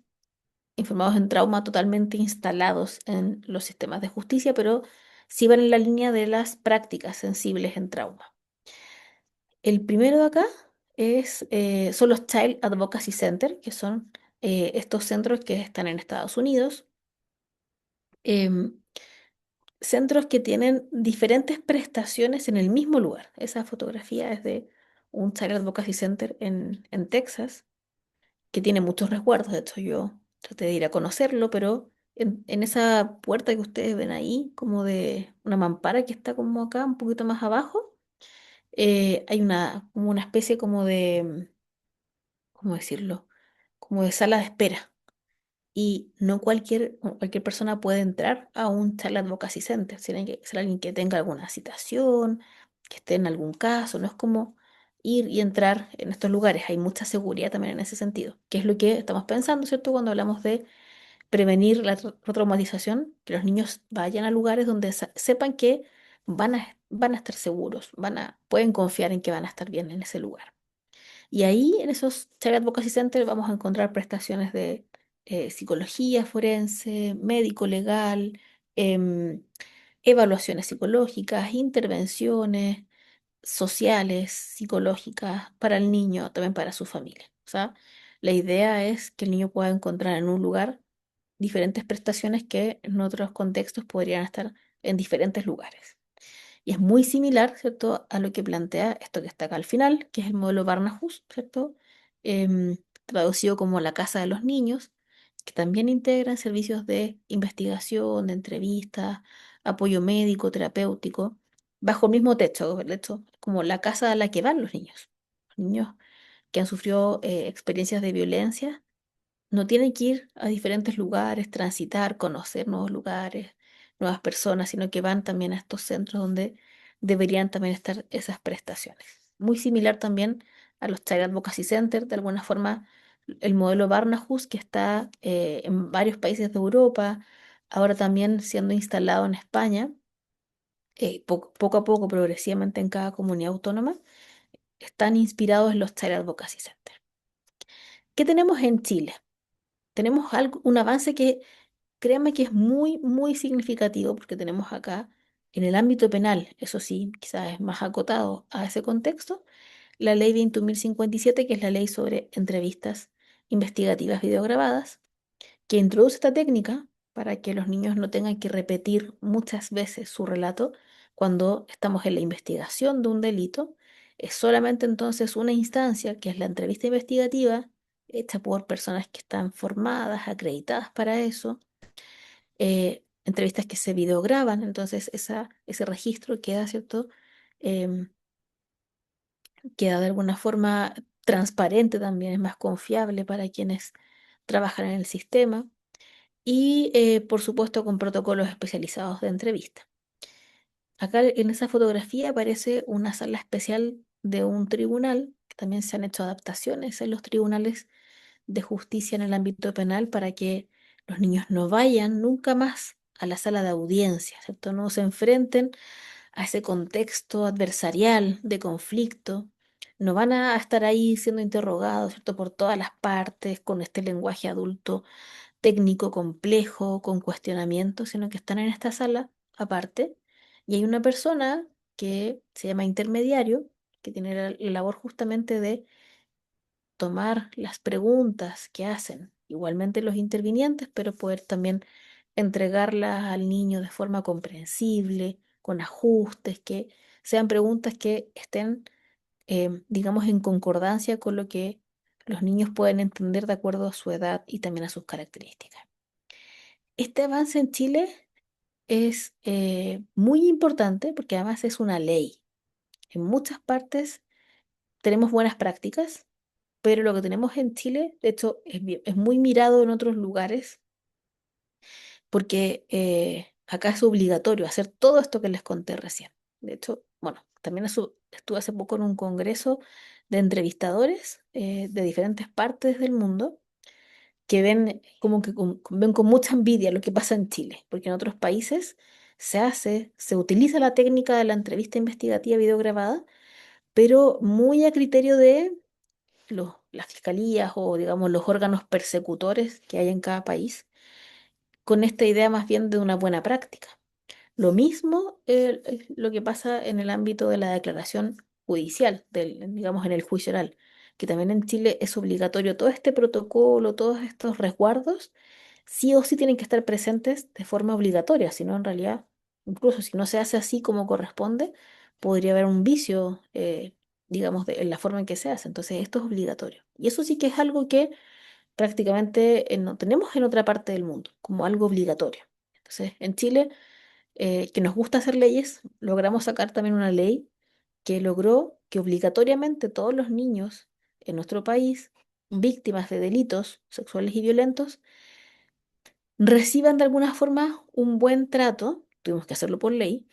B: informados en trauma totalmente instalados en los sistemas de justicia, pero sí van en la línea de las prácticas sensibles en trauma. El primero de acá son los Child Advocacy Center, que son estos centros que están en Estados Unidos. em, Centros que tienen diferentes prestaciones en el mismo lugar. Esa fotografía es de un Child Advocacy Center en Texas, que tiene muchos resguardos. De hecho, yo traté de ir a conocerlo, pero en esa puerta que ustedes ven ahí, como de una mampara que está como acá, un poquito más abajo, hay como una especie como de, ¿cómo decirlo? Como de sala de espera. Y no cualquier persona puede entrar a un Child Advocacy Center. Tiene que ser alguien que tenga alguna citación, que esté en algún caso. No es como ir y entrar en estos lugares. Hay mucha seguridad también en ese sentido, que es lo que estamos pensando, ¿cierto? Cuando hablamos de prevenir la retraumatización, que los niños vayan a lugares donde sepan que van a estar seguros, pueden confiar en que van a estar bien en ese lugar. Y ahí, en esos Child Advocacy Center, vamos a encontrar prestaciones de psicología forense, médico legal, em, evaluaciones psicológicas, intervenciones sociales, psicológicas para el niño, también para su familia. O sea, la idea es que el niño pueda encontrar en un lugar diferentes prestaciones que en otros contextos podrían estar en diferentes lugares. Y es muy similar, ¿cierto?, a lo que plantea esto que está acá al final, que es el modelo Barnahus, ¿cierto? Traducido como la casa de los niños, que también integran servicios de investigación, de entrevistas, apoyo médico, terapéutico, bajo el mismo techo, de hecho, como la casa a la que van los niños. Los niños que han sufrido experiencias de violencia no tienen que ir a diferentes lugares, transitar, conocer nuevos lugares, nuevas personas, sino que van también a estos centros donde deberían también estar esas prestaciones. Muy similar también a los Child Advocacy Center, de alguna forma el modelo Barnahus que está en varios países de Europa, ahora también siendo instalado en España, poco a poco, progresivamente en cada comunidad autónoma, están inspirados en los Child Advocacy Center. ¿Qué tenemos en Chile? Tenemos un avance que, créanme que es muy, muy significativo porque tenemos acá, en el ámbito penal, eso sí, quizás es más acotado a ese contexto, la ley 21.057, que es la ley sobre entrevistas investigativas videograbadas, que introduce esta técnica para que los niños no tengan que repetir muchas veces su relato cuando estamos en la investigación de un delito. Es solamente entonces una instancia, que es la entrevista investigativa, hecha por personas que están formadas, acreditadas para eso, entrevistas que se videograban, entonces ese registro queda, ¿cierto? Em, Queda de alguna forma transparente también, es más confiable para quienes trabajan en el sistema y, por supuesto, con protocolos especializados de entrevista. Acá en esa fotografía aparece una sala especial de un tribunal, que también se han hecho adaptaciones en los tribunales de justicia en el ámbito penal para que los niños no vayan nunca más a la sala de audiencia, ¿cierto? No se enfrenten a ese contexto adversarial de conflicto. No van a estar ahí siendo interrogados, ¿cierto?, por todas las partes con este lenguaje adulto técnico, complejo, con cuestionamiento, sino que están en esta sala aparte y hay una persona que se llama intermediario, que tiene la labor justamente de tomar las preguntas que hacen igualmente los intervinientes, pero poder también entregarlas al niño de forma comprensible, con ajustes, que sean preguntas que estén, digamos, en concordancia con lo que los niños pueden entender de acuerdo a su edad y también a sus características. Este avance en Chile es muy importante porque además es una ley. En muchas partes tenemos buenas prácticas, pero lo que tenemos en Chile, de hecho, es muy mirado en otros lugares porque acá es obligatorio hacer todo esto que les conté recién. De hecho, bueno, también estuve hace poco en un congreso de entrevistadores de diferentes partes del mundo que ven como que ven con mucha envidia lo que pasa en Chile, porque en otros países se utiliza la técnica de la entrevista investigativa videograbada, pero muy a criterio de las fiscalías o digamos los órganos persecutores que hay en cada país, con esta idea más bien de una buena práctica. Lo mismo es lo que pasa en el ámbito de la declaración judicial, digamos en el juicio oral, que también en Chile es obligatorio todo este protocolo, todos estos resguardos, sí o sí tienen que estar presentes de forma obligatoria, si no en realidad, incluso si no se hace así como corresponde, podría haber un vicio, digamos, en la forma en que se hace. Entonces esto es obligatorio. Y eso sí que es algo que prácticamente no tenemos en otra parte del mundo, como algo obligatorio. Entonces, en Chile que nos gusta hacer leyes, logramos sacar también una ley que logró que obligatoriamente todos los niños en nuestro país, víctimas de delitos sexuales y violentos, reciban de alguna forma un buen trato, tuvimos que hacerlo por ley,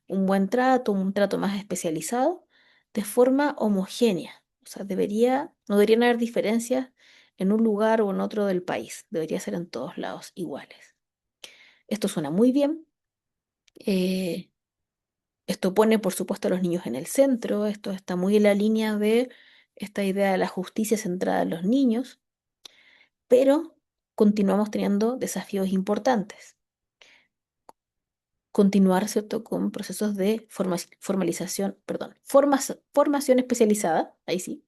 B: un trato más especializado, de forma homogénea. O sea, no deberían haber diferencias en un lugar o en otro del país, debería ser en todos lados iguales. Esto suena muy bien. eh, Esto pone, por supuesto, a los niños en el centro, esto está muy en la línea de esta idea de la justicia centrada en los niños, pero continuamos teniendo desafíos importantes. Continuar, ¿cierto?, con procesos de formalización, perdón, formación especializada, ahí sí.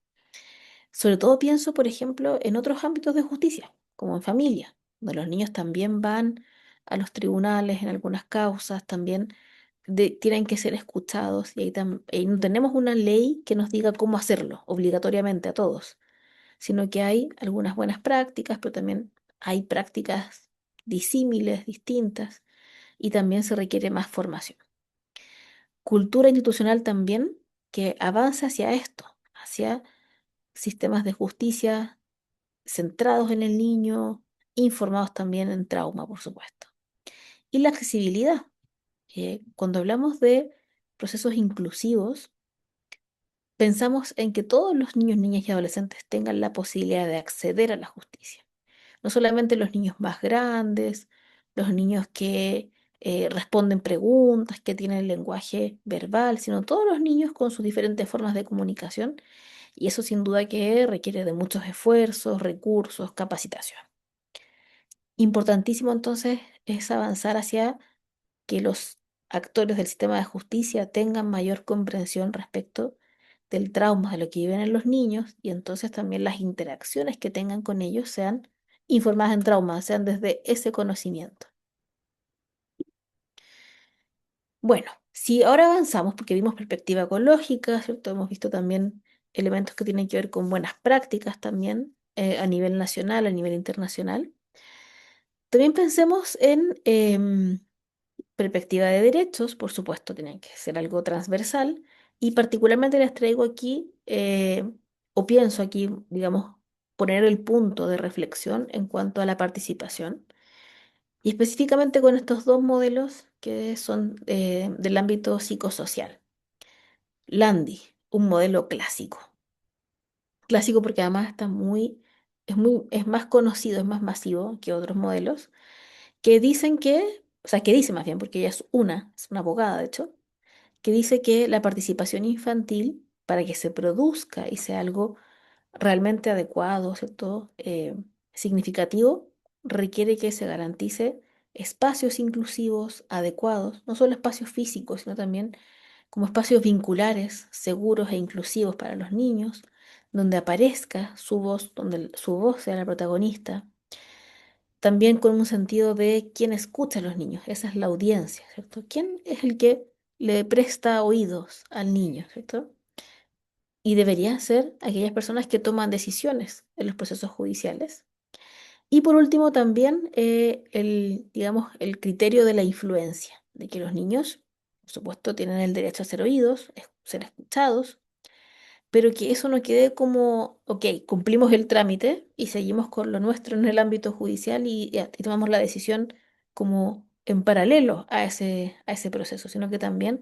B: Sobre todo pienso, por ejemplo, en otros ámbitos de justicia, como en familia, donde los niños también van a los tribunales en algunas causas, también tienen que ser escuchados y ahí no tenemos una ley que nos diga cómo hacerlo obligatoriamente a todos, sino que hay algunas buenas prácticas, pero también hay prácticas disímiles, distintas, y también se requiere más formación. Cultura institucional también que avance hacia esto, hacia sistemas de justicia centrados en el niño, informados también en trauma, por supuesto. Y la accesibilidad. Cuando hablamos de procesos inclusivos, pensamos en que todos los niños, niñas y adolescentes tengan la posibilidad de acceder a la justicia. No solamente los niños más grandes, los niños que responden preguntas, que tienen lenguaje verbal, sino todos los niños con sus diferentes formas de comunicación. Y eso sin duda que requiere de muchos esfuerzos, recursos, capacitación. Importantísimo entonces es avanzar hacia que los actores del sistema de justicia tengan mayor comprensión respecto del trauma, de lo que viven en los niños, y entonces también las interacciones que tengan con ellos sean informadas en trauma, sean desde ese conocimiento. Bueno, si ahora avanzamos, porque vimos perspectiva ecológica, ¿cierto? Hemos visto también elementos que tienen que ver con buenas prácticas también a nivel nacional, a nivel internacional. También pensemos en perspectiva de derechos, por supuesto, tienen que ser algo transversal y particularmente les traigo aquí, o pienso aquí, digamos, poner el punto de reflexión en cuanto a la participación y específicamente con estos dos modelos que son del ámbito psicosocial. Landy, un modelo clásico. Clásico porque además es más conocido, es más masivo que otros modelos que dicen o sea, que dice más bien, porque ella es una abogada de hecho, que dice que la participación infantil, para que se produzca y sea algo realmente adecuado, ¿cierto? Significativo, requiere que se garantice espacios inclusivos, adecuados, no solo espacios físicos, sino también como espacios vinculares, seguros e inclusivos para los niños, donde aparezca su voz, donde su voz sea la protagonista, también con un sentido de quién escucha a los niños, esa es la audiencia, ¿cierto? ¿Quién es el que le presta oídos al niño, ¿cierto? Y deberían ser aquellas personas que toman decisiones en los procesos judiciales. Y por último, también digamos, el criterio de la influencia, de que los niños, por supuesto, tienen el derecho a ser oídos, ser escuchados, pero que eso no quede como, ok, cumplimos el trámite y seguimos con lo nuestro en el ámbito judicial y tomamos la decisión como en paralelo a ese proceso, sino que también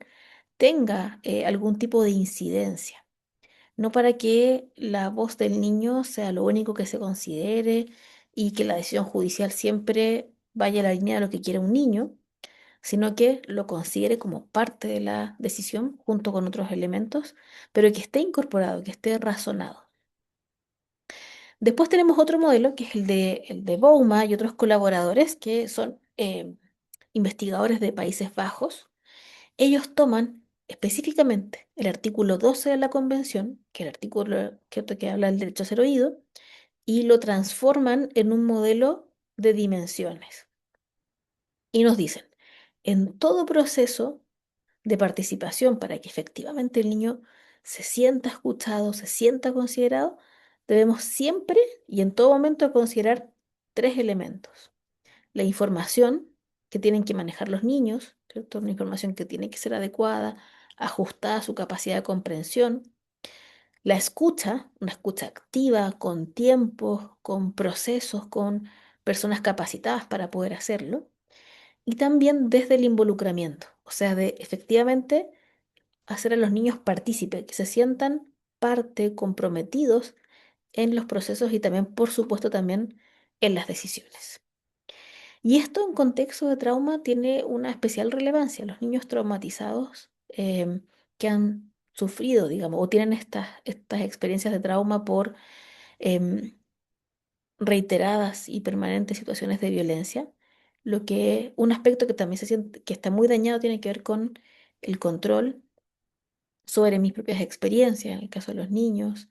B: tenga algún tipo de incidencia. No para que la voz del niño sea lo único que se considere y que la decisión judicial siempre vaya a la línea de lo que quiere un niño, sino que lo considere como parte de la decisión junto con otros elementos, pero que esté incorporado, que esté razonado. Después tenemos otro modelo que es el de Bouma y otros colaboradores que son investigadores de Países Bajos. Ellos toman específicamente el artículo 12 de la Convención, que es el artículo que habla del derecho a ser oído, y lo transforman en un modelo de dimensiones. Y nos dicen, en todo proceso de participación para que efectivamente el niño se sienta escuchado, se sienta considerado, debemos siempre y en todo momento considerar tres elementos. La información que tienen que manejar los niños, ¿cierto? Una información que tiene que ser adecuada, ajustada a su capacidad de comprensión. La escucha, una escucha activa, con tiempos, con procesos, con personas capacitadas para poder hacerlo. Y también desde el involucramiento, o sea, de efectivamente hacer a los niños partícipes, que se sientan parte, comprometidos en los procesos y también, por supuesto, también en las decisiones. Y esto en contexto de trauma tiene una especial relevancia. Los niños traumatizados que han sufrido, digamos, o tienen estas experiencias de trauma por em, reiteradas y permanentes situaciones de violencia, lo que un aspecto que también se siente que está muy dañado tiene que ver con el control sobre mis propias experiencias, en el caso de los niños,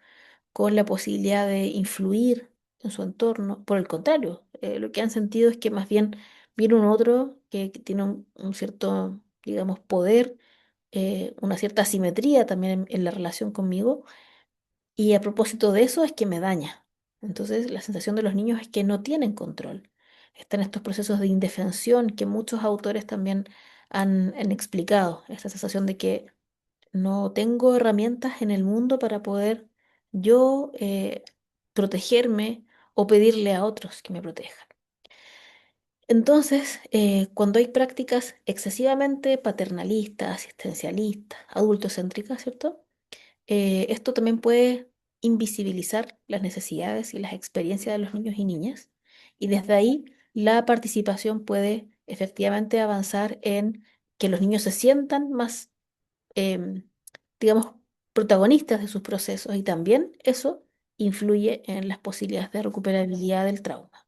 B: con la posibilidad de influir en su entorno. Por el contrario, lo que han sentido es que más bien viene un otro que tiene un cierto, digamos, poder, una cierta asimetría también en la relación conmigo, y a propósito de eso es que me daña. Entonces, la sensación de los niños es que no tienen control. Están estos procesos de indefensión que muchos autores también han explicado, esta sensación de que no tengo herramientas en el mundo para poder yo protegerme o pedirle a otros que me protejan. Entonces, cuando hay prácticas excesivamente paternalistas, asistencialistas, adultocéntricas, ¿cierto? Esto también puede invisibilizar las necesidades y las experiencias de los niños y niñas, y desde ahí la participación puede efectivamente avanzar en que los niños se sientan más em, digamos, protagonistas de sus procesos y también eso influye en las posibilidades de recuperabilidad del trauma.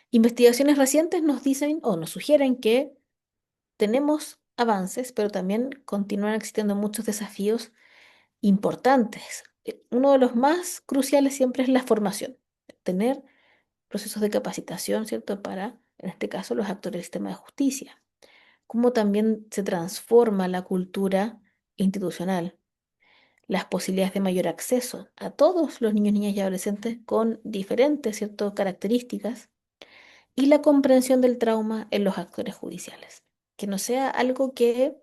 B: Investigaciones recientes nos dicen o nos sugieren que tenemos avances, pero también continúan existiendo muchos desafíos importantes. Uno de los más cruciales siempre es la formación, tener procesos de capacitación, ¿cierto? Para, en este caso, los actores del sistema de justicia. Cómo también se transforma la cultura institucional, las posibilidades de mayor acceso a todos los niños, niñas y adolescentes con diferentes, ¿cierto?, características y la comprensión del trauma en los actores judiciales. Que no sea algo que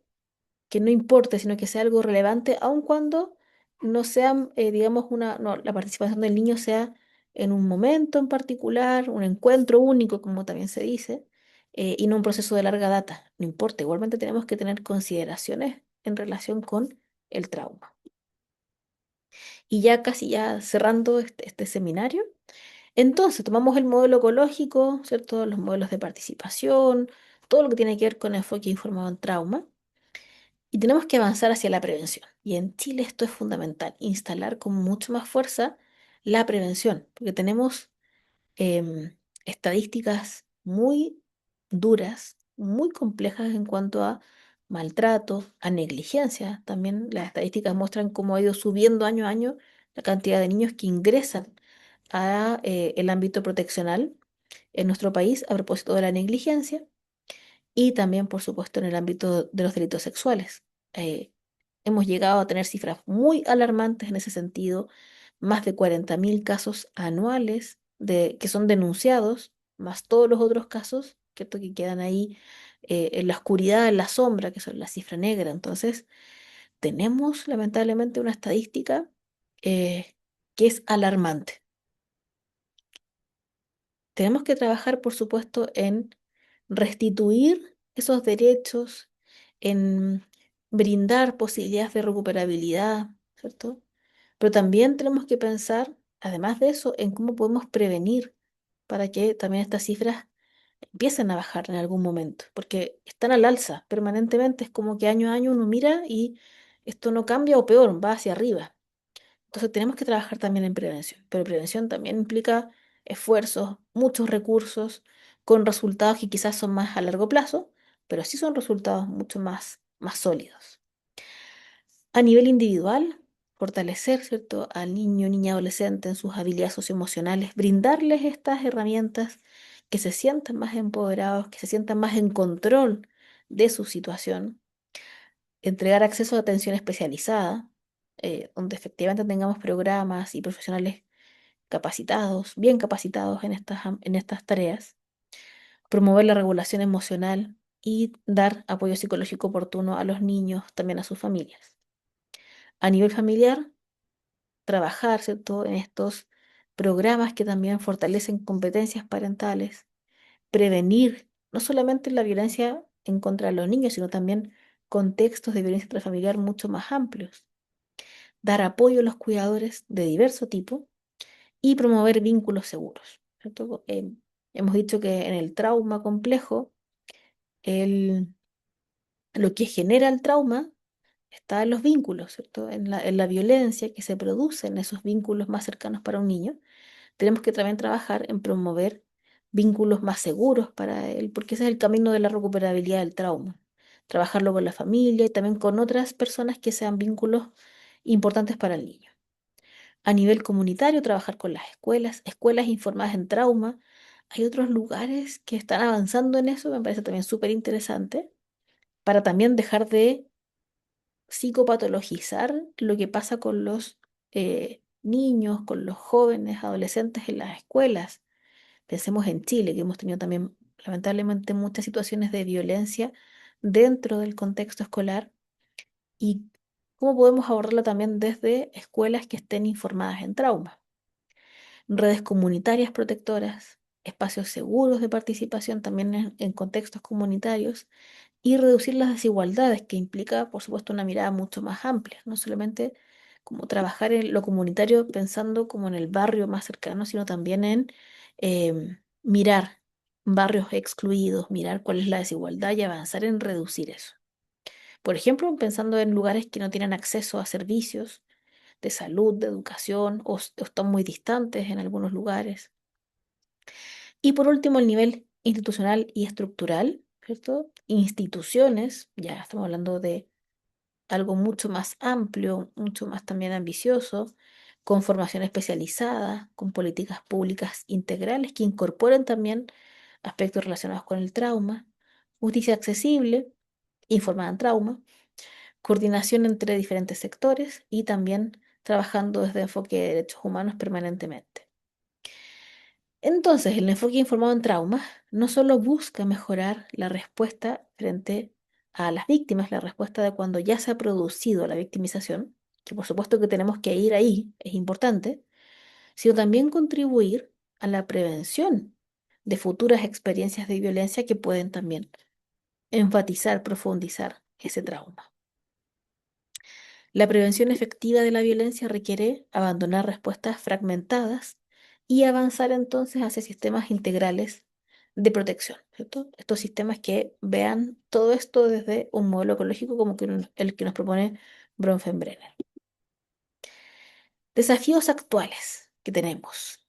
B: no importe, sino que sea algo relevante, aun cuando no sea, digamos, no, la participación del niño sea en un momento en particular, un encuentro único, como también se dice, y no un proceso de larga data. No importa, igualmente tenemos que tener consideraciones en relación con el trauma. Y ya casi ya cerrando este seminario, entonces tomamos el modelo ecológico, ¿cierto? Los modelos de participación, todo lo que tiene que ver con enfoque informado en trauma, y tenemos que avanzar hacia la prevención. Y en Chile esto es fundamental, instalar con mucho más fuerza la prevención, porque tenemos estadísticas muy duras, muy complejas en cuanto a maltrato, a negligencia. También las estadísticas muestran cómo ha ido subiendo año a año la cantidad de niños que ingresan a el ámbito proteccional en nuestro país a propósito de la negligencia y también, por supuesto, en el ámbito de los delitos sexuales. Eh, Hemos llegado a tener cifras muy alarmantes en ese sentido, más de 40.000 casos anuales que son denunciados, más todos los otros casos que quedan ahí en la oscuridad, en la sombra, que son la cifra negra. Entonces, tenemos lamentablemente una estadística eh, que es alarmante. Tenemos que trabajar, por supuesto, en restituir esos derechos, en brindar posibilidades de recuperabilidad, ¿cierto? Pero también tenemos que pensar, además de eso, en cómo podemos prevenir para que también estas cifras empiecen a bajar en algún momento, porque están al alza permanentemente, es como que año a año uno mira y esto no cambia o peor, va hacia arriba. Entonces tenemos que trabajar también en prevención, pero prevención también implica esfuerzos, muchos recursos, con resultados que quizás son más a largo plazo, pero sí son resultados mucho más sólidos. A nivel individual, fortalecer, ¿cierto?, al niño, niña, adolescente en sus habilidades socioemocionales, brindarles estas herramientas que se sientan más empoderados, que se sientan más en control de su situación, entregar acceso a atención especializada, donde efectivamente tengamos programas y profesionales capacitados, bien capacitados en estas tareas, promover la regulación emocional y dar apoyo psicológico oportuno a los niños, también a sus familias. A nivel familiar, trabajar, ¿cierto?, en estos programas que también fortalecen competencias parentales, prevenir no solamente la violencia en contra de los niños, sino también contextos de violencia intrafamiliar mucho más amplios, dar apoyo a los cuidadores de diverso tipo y promover vínculos seguros, ¿cierto? Hemos dicho que en el trauma complejo, el, lo que genera el trauma está en los vínculos, ¿cierto? En la violencia que se produce en esos vínculos más cercanos para un niño. Tenemos que también trabajar en promover vínculos más seguros para él, porque ese es el camino de la recuperabilidad del trauma. Trabajarlo con la familia y también con otras personas que sean vínculos importantes para el niño. A nivel comunitario, trabajar con las escuelas, escuelas informadas en trauma. Hay otros lugares que están avanzando en eso, me parece también súper interesante, para también dejar de psicopatologizar lo que pasa con los niños, con los jóvenes, adolescentes en las escuelas. Pensemos en Chile, que hemos tenido también lamentablemente muchas situaciones de violencia dentro del contexto escolar y cómo podemos abordarla también desde escuelas que estén informadas en trauma. Redes comunitarias protectoras, espacios seguros de participación también en contextos comunitarios y reducir las desigualdades, que implica, por supuesto, una mirada mucho más amplia, no solamente como trabajar en lo comunitario pensando como en el barrio más cercano, sino también en mirar barrios excluidos, mirar cuál es la desigualdad y avanzar en reducir eso. Por ejemplo, pensando en lugares que no tienen acceso a servicios de salud, de educación o están muy distantes en algunos lugares. Y por último, el nivel institucional y estructural, ¿cierto? Instituciones, ya estamos hablando de algo mucho más amplio, mucho más también ambicioso, con formación especializada, con políticas públicas integrales que incorporen también aspectos relacionados con el trauma, justicia accesible, informada en trauma, coordinación entre diferentes sectores y también trabajando desde enfoque de derechos humanos permanentemente. Entonces, el enfoque informado en trauma no solo busca mejorar la respuesta frente a las víctimas, la respuesta de cuando ya se ha producido la victimización, que por supuesto que tenemos que ir ahí, es importante, sino también contribuir a la prevención de futuras experiencias de violencia que pueden también enfatizar, profundizar ese trauma. La prevención efectiva de la violencia requiere abandonar respuestas fragmentadas y avanzar entonces hacia sistemas integrales de protección, ¿cierto? Estos sistemas que vean todo esto desde un modelo ecológico como el que nos propone Bronfenbrenner. Desafíos actuales que tenemos.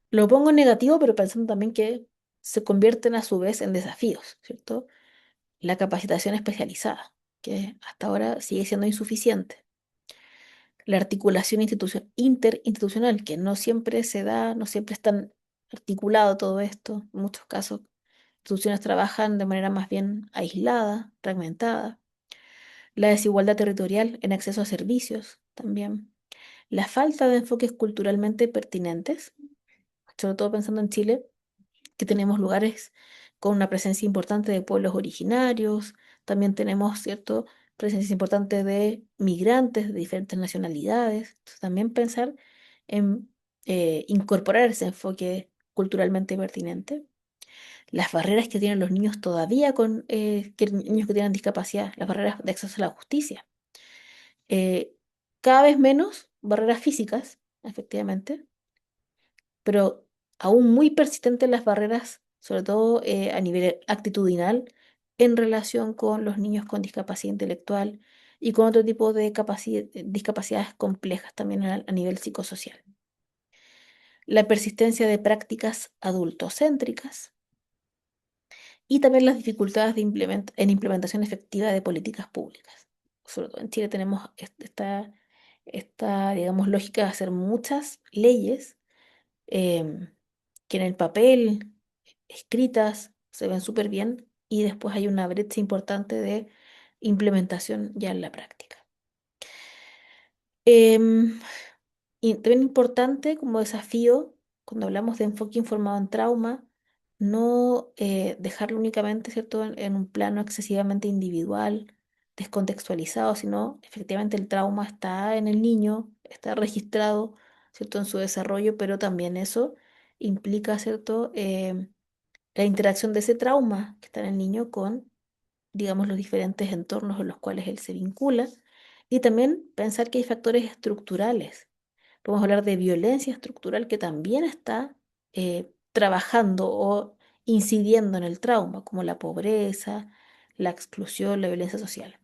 B: Lo pongo en negativo, pero pensando también que se convierten a su vez en desafíos, ¿cierto? La capacitación especializada, que hasta ahora sigue siendo insuficiente. La articulación interinstitucional, que no siempre se da, no siempre es tan articulado todo esto. En muchos casos, instituciones trabajan de manera más bien aislada, fragmentada. La desigualdad territorial en acceso a servicios también. La falta de enfoques culturalmente pertinentes, sobre todo pensando en Chile, que tenemos lugares con una presencia importante de pueblos originarios, también tenemos, ¿cierto?, presencia importante de migrantes de diferentes nacionalidades. Entonces, también pensar en incorporar ese enfoque culturalmente pertinente. Las barreras que tienen los niños todavía niños que tienen discapacidad, las barreras de acceso a la justicia. Eh, Cada vez menos barreras físicas, efectivamente, pero aún muy persistentes las barreras, sobre todo a nivel actitudinal, en relación con los niños con discapacidad intelectual y con otro tipo de discapacidades complejas también a nivel psicosocial. La persistencia de prácticas adultocéntricas y también las dificultades en implementación efectiva de políticas públicas. Sobre todo en Chile tenemos esta, digamos, lógica de hacer muchas leyes em, que en el papel, escritas, se ven súper bien y después hay una brecha importante de implementación ya en la práctica. Em, y también importante como desafío, cuando hablamos de enfoque informado en trauma, no dejarlo únicamente, ¿cierto?, en un plano excesivamente individual, descontextualizado, sino efectivamente el trauma está en el niño, está registrado, ¿cierto?, en su desarrollo, pero también eso implica, ¿cierto?, la interacción de ese trauma que está en el niño con, digamos, los diferentes entornos en los cuales él se vincula, y también pensar que hay factores estructurales. Podemos hablar de violencia estructural que también está trabajando o incidiendo en el trauma, como la pobreza, la exclusión, la violencia social.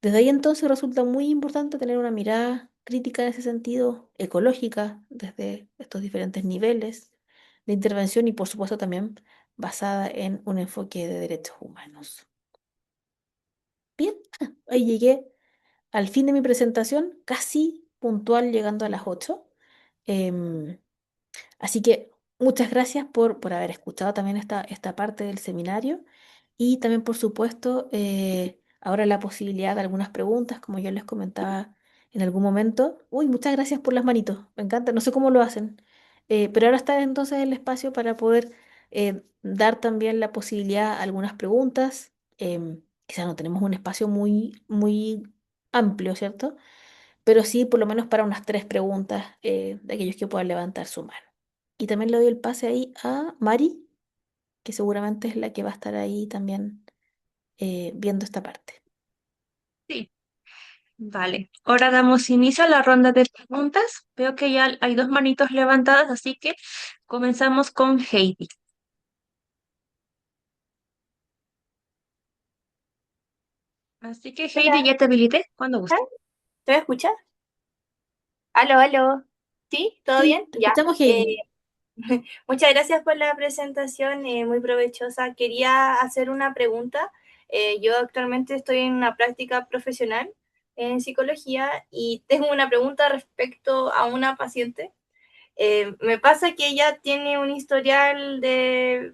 B: Desde ahí entonces resulta muy importante tener una mirada crítica en ese sentido, ecológica, desde estos diferentes niveles de intervención y por supuesto también basada en un enfoque de derechos humanos. Bien, ahí llegué al fin de mi presentación, casi puntual llegando a las 8. Em, Así que muchas gracias por haber escuchado también esta parte del seminario y también, por supuesto, ahora la posibilidad de algunas preguntas, como yo les comentaba en algún momento. Uy, muchas gracias por las manitos, me encanta, no sé cómo lo hacen. Pero ahora está entonces el espacio para poder dar también la posibilidad a algunas preguntas. Quizás no tenemos un espacio muy, muy amplio, ¿cierto? Pero sí por lo menos para unas 3 preguntas de aquellos que puedan levantar su mano. Y también le doy el pase ahí a Mari, que seguramente es la que va a estar ahí también viendo esta parte.
A: Sí, vale. Ahora damos inicio a la ronda de preguntas. Veo que ya hay dos manitos levantadas, así que comenzamos con Heidi. Así que Heidi,
C: Hola,
A: ya te habilité cuando
C: ¿ah?
A: guste.
C: ¿Te me escuchas? Aló, aló. ¿Sí? ¿Todo
B: Sí,
C: bien?
B: te
C: Ya.
B: escuchamos, Heidi.
C: Muchas gracias por la presentación, muy provechosa. Quería hacer una pregunta. Yo actualmente estoy en una práctica profesional en psicología y tengo una pregunta respecto a una paciente. Me pasa que ella tiene un historial de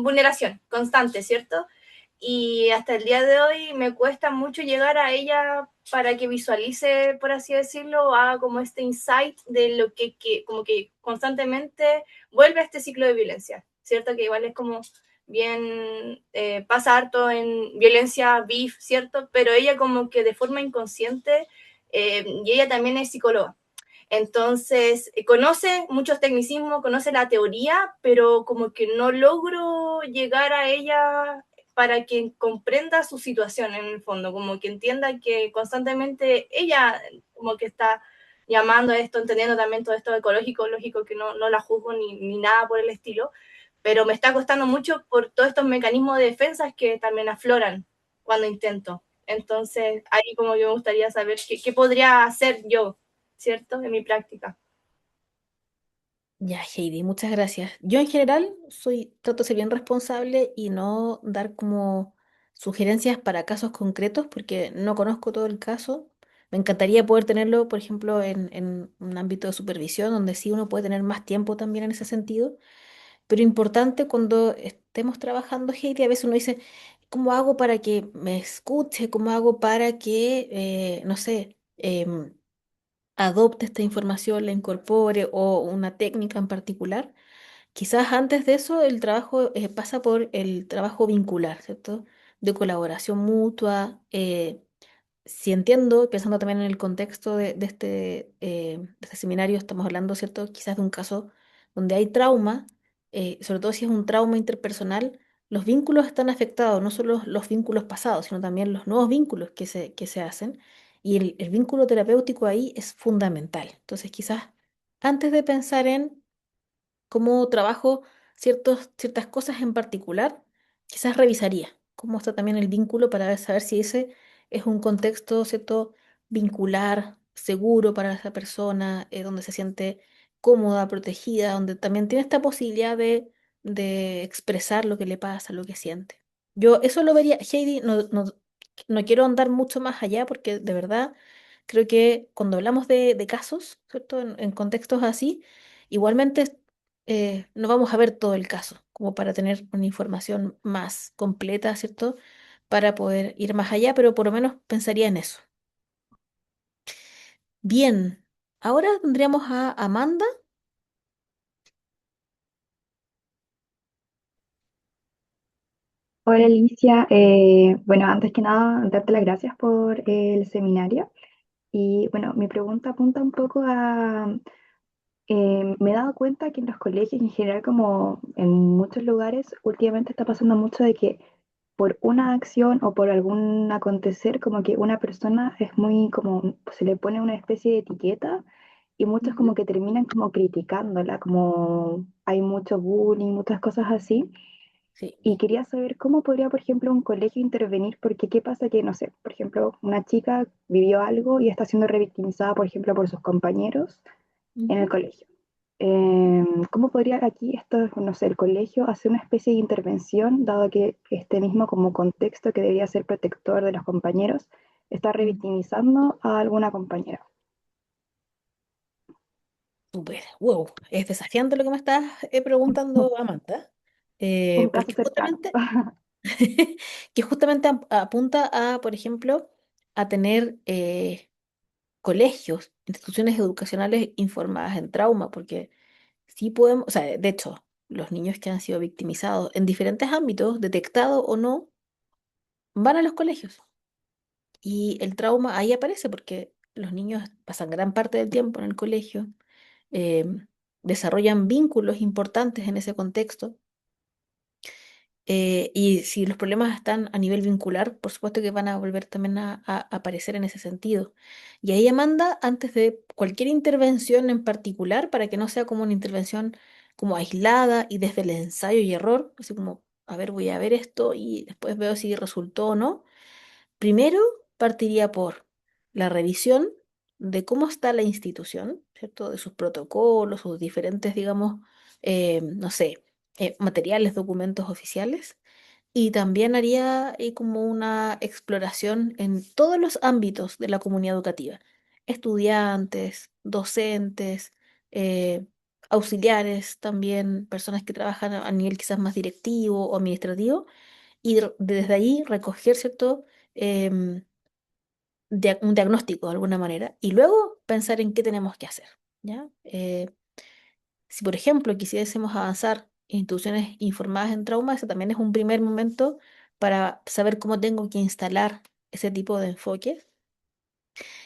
C: vulneración constante, ¿cierto? Y hasta el día de hoy me cuesta mucho llegar a ella para que visualice, por así decirlo, o haga como este insight de lo que como que constantemente vuelve a este ciclo de violencia, ¿cierto? Que igual es como bien, pasa harto en violencia BIF, ¿cierto? Pero ella como que de forma inconsciente, y ella también es psicóloga. Entonces, conoce muchos tecnicismos, conoce la teoría, pero como que no logro llegar a ella para que comprenda su situación en el fondo, como que entienda que constantemente ella como que está llamando a esto, entendiendo también todo esto ecológico, lógico que no la juzgo ni nada por el estilo, pero me está costando mucho por todos estos mecanismos de defensa que también afloran cuando intento. Entonces, ahí como que me gustaría saber qué podría hacer yo, ¿cierto? En mi práctica.
B: Ya, Heidi, muchas gracias. Yo en general trato de ser bien responsable y no dar como sugerencias para casos concretos porque no conozco todo el caso. Me encantaría poder tenerlo, por ejemplo, en un ámbito de supervisión donde sí uno puede tener más tiempo también en ese sentido. Pero importante cuando estemos trabajando, Heidi, a veces uno dice, ¿cómo hago para que me escuche? ¿Cómo hago para que, no sé, adopte esta información, la incorpore o una técnica en particular? Quizás antes de eso el trabajo pasa por el trabajo vincular, ¿cierto? De colaboración mutua. Si entiendo, pensando también en el contexto de este seminario, estamos hablando, ¿cierto? Quizás de un caso donde hay trauma, sobre todo si es un trauma interpersonal, los vínculos están afectados, no solo los vínculos pasados, sino también los nuevos vínculos que se hacen. Y el vínculo terapéutico ahí es fundamental. Entonces, quizás antes de pensar en cómo trabajo ciertas cosas en particular, quizás revisaría cómo está también el vínculo para saber si ese es un contexto, ¿cierto? Vincular, seguro para esa persona, donde se siente cómoda, protegida, donde también tiene esta posibilidad de expresar lo que le pasa, lo que siente. Yo eso lo vería, Heidi, no quiero andar mucho más allá porque de verdad creo que cuando hablamos de casos, ¿cierto? En contextos así, igualmente no vamos a ver todo el caso, como para tener una información más completa, ¿cierto? Para poder ir más allá, pero por lo menos pensaría en eso. Bien, ahora tendríamos a Amanda.
D: Hola Alicia, bueno, antes que nada, darte las gracias por el seminario. Y bueno, mi pregunta apunta un poco a, me he dado cuenta que en los colegios y en general como en muchos lugares, últimamente está pasando mucho de que por una acción o por algún acontecer, como que una persona es muy como, se le pone una especie de etiqueta y muchos como
B: Ujú.
D: que terminan como criticándola, como hay mucho bullying, muchas cosas así.
B: Sí.
D: Y quería saber cómo podría, por ejemplo, un colegio intervenir, porque qué pasa que, no sé, por ejemplo, una chica vivió algo y está siendo revictimizada, por ejemplo, por sus compañeros en el
B: Ujú.
D: colegio. ¿Cómo podría aquí esto, no sé, el colegio hacer una especie de intervención, dado que este mismo como contexto que debería ser protector de los compañeros, está
B: Mm.
D: revictimizando a alguna compañera?
B: Súper, wow, es desafiante lo que me estás preguntando, Amanda,
D: Un caso
B: porque
D: cercano.
B: justamente apunta a, por ejemplo, a tener colegios, instituciones educacionales informadas en trauma, porque sí podemos, o sea, de hecho, los niños que han sido victimizados en diferentes ámbitos, detectado o no, van a los colegios. Y el trauma ahí aparece porque los niños pasan gran parte del tiempo en el colegio, em, desarrollan vínculos importantes en ese contexto. Y si los problemas están a nivel vincular, por supuesto que van a volver también a aparecer en ese sentido. Y ahí Amanda, antes de cualquier intervención en particular, para que no sea como una intervención como aislada y desde el ensayo y error, así como, a ver, voy a ver esto y después veo si resultó o no. Primero partiría por la revisión de cómo está la institución, ¿cierto? De sus protocolos, sus diferentes, digamos, no sé, materiales, documentos oficiales. Y también haría como una exploración en todos los ámbitos de la comunidad educativa. Estudiantes, docentes, eh, auxiliares, también personas que trabajan a nivel quizás más directivo o administrativo y desde ahí recoger, ¿cierto? Em, un diagnóstico de alguna manera y luego pensar en qué tenemos que hacer, ¿ya? Si, por ejemplo, quisiésemos avanzar en instituciones informadas en trauma, ese también es un primer momento para saber cómo tengo que instalar ese tipo de enfoque.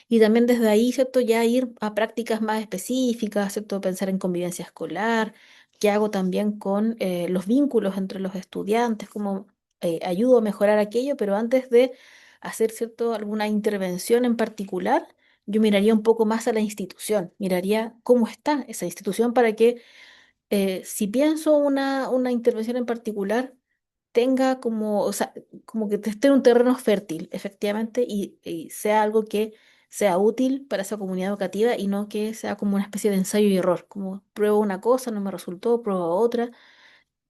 B: Y también desde ahí, ¿cierto? Ya ir a prácticas más específicas, ¿cierto? Pensar en convivencia escolar, qué hago también con los vínculos entre los estudiantes, cómo ayudo a mejorar aquello, pero antes de hacer, ¿cierto? Alguna intervención en particular, yo miraría un poco más a la institución, miraría cómo está esa institución para que si pienso una intervención en particular, tenga como, o sea, como que esté en un terreno fértil, efectivamente, y sea algo que sea útil para esa comunidad educativa y no que sea como una especie de ensayo y error, como pruebo una cosa, no me resultó, pruebo otra.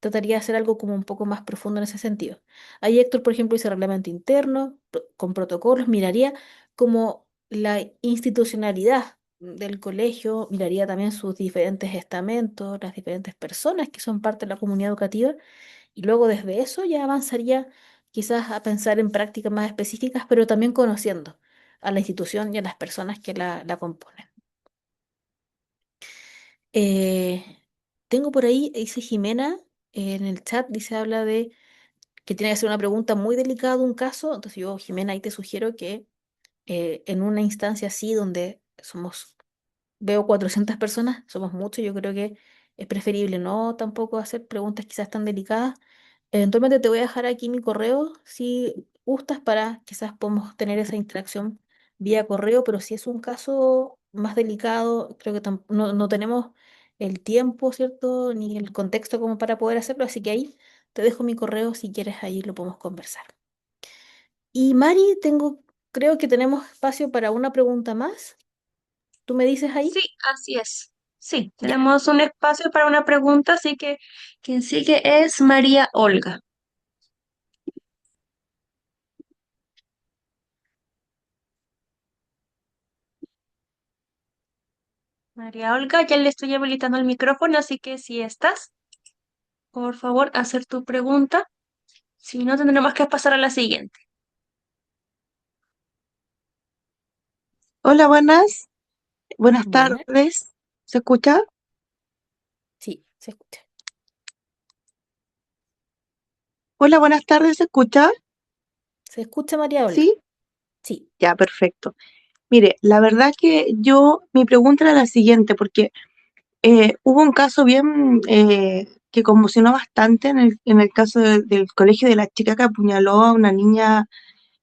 B: Trataría de hacer algo como un poco más profundo en ese sentido. Ahí Héctor, por ejemplo, dice reglamento interno, con protocolos, miraría como la institucionalidad del colegio, miraría también sus diferentes estamentos, las diferentes personas que son parte de la comunidad educativa, y luego desde eso ya avanzaría quizás a pensar en prácticas más específicas, pero también conociendo a la institución y a las personas que la componen. Eh, tengo por ahí, dice Jimena, en el chat, dice, habla de que tiene que ser una pregunta muy delicada de un caso. Entonces yo, Jimena, ahí te sugiero que en una instancia así donde veo 400 personas, somos muchos, yo creo que es preferible no tampoco hacer preguntas quizás tan delicadas. Eventualmente te voy a dejar aquí mi correo si gustas para quizás podamos tener esa interacción vía correo, pero si es un caso más delicado, creo que no tenemos el tiempo, ¿cierto? Ni el contexto como para poder hacerlo, así que ahí te dejo mi correo si quieres, ahí lo podemos conversar. Y Mari, creo que tenemos espacio para una pregunta más. ¿Tú me dices
A: Sí,
B: ahí?
A: así es. Sí,
B: Ya.
A: tenemos un espacio para una pregunta, así que quien sigue es María Olga. María Olga, ya le estoy habilitando el micrófono, así que si estás, por favor, hacer tu pregunta. Si no, tendremos que pasar a la siguiente.
E: Hola, buenas
B: Buena.
E: tardes. ¿Se escucha?
B: Sí, se escucha.
E: Hola, buenas tardes, ¿se escucha?
B: Se escucha María Olga.
E: Sí,
B: Sí.
E: ya, perfecto. Mire, la verdad que mi pregunta era la siguiente, porque hubo un caso bien que conmocionó bastante en el caso del colegio de la chica que apuñaló a una niña,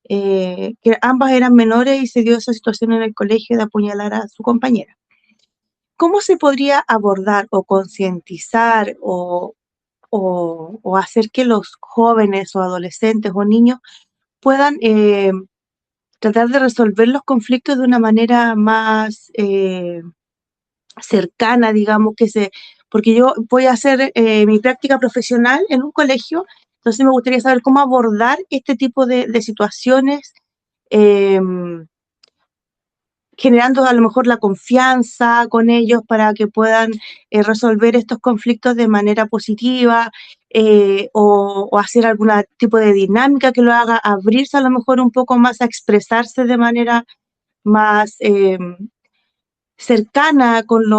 E: que ambas eran menores y se dio esa situación en el colegio de apuñalar a su compañera. ¿Cómo se podría abordar o concientizar o hacer que los jóvenes o adolescentes o niños puedan tratar de resolver los conflictos de una manera más cercana, digamos, porque yo voy a hacer mi práctica profesional en un colegio, entonces me gustaría saber cómo abordar este tipo de situaciones, eh, generando a lo mejor la confianza con ellos para que puedan resolver estos conflictos de manera positiva, o hacer algún tipo de dinámica que lo haga abrirse a lo mejor un poco más a expresarse de manera más cercana con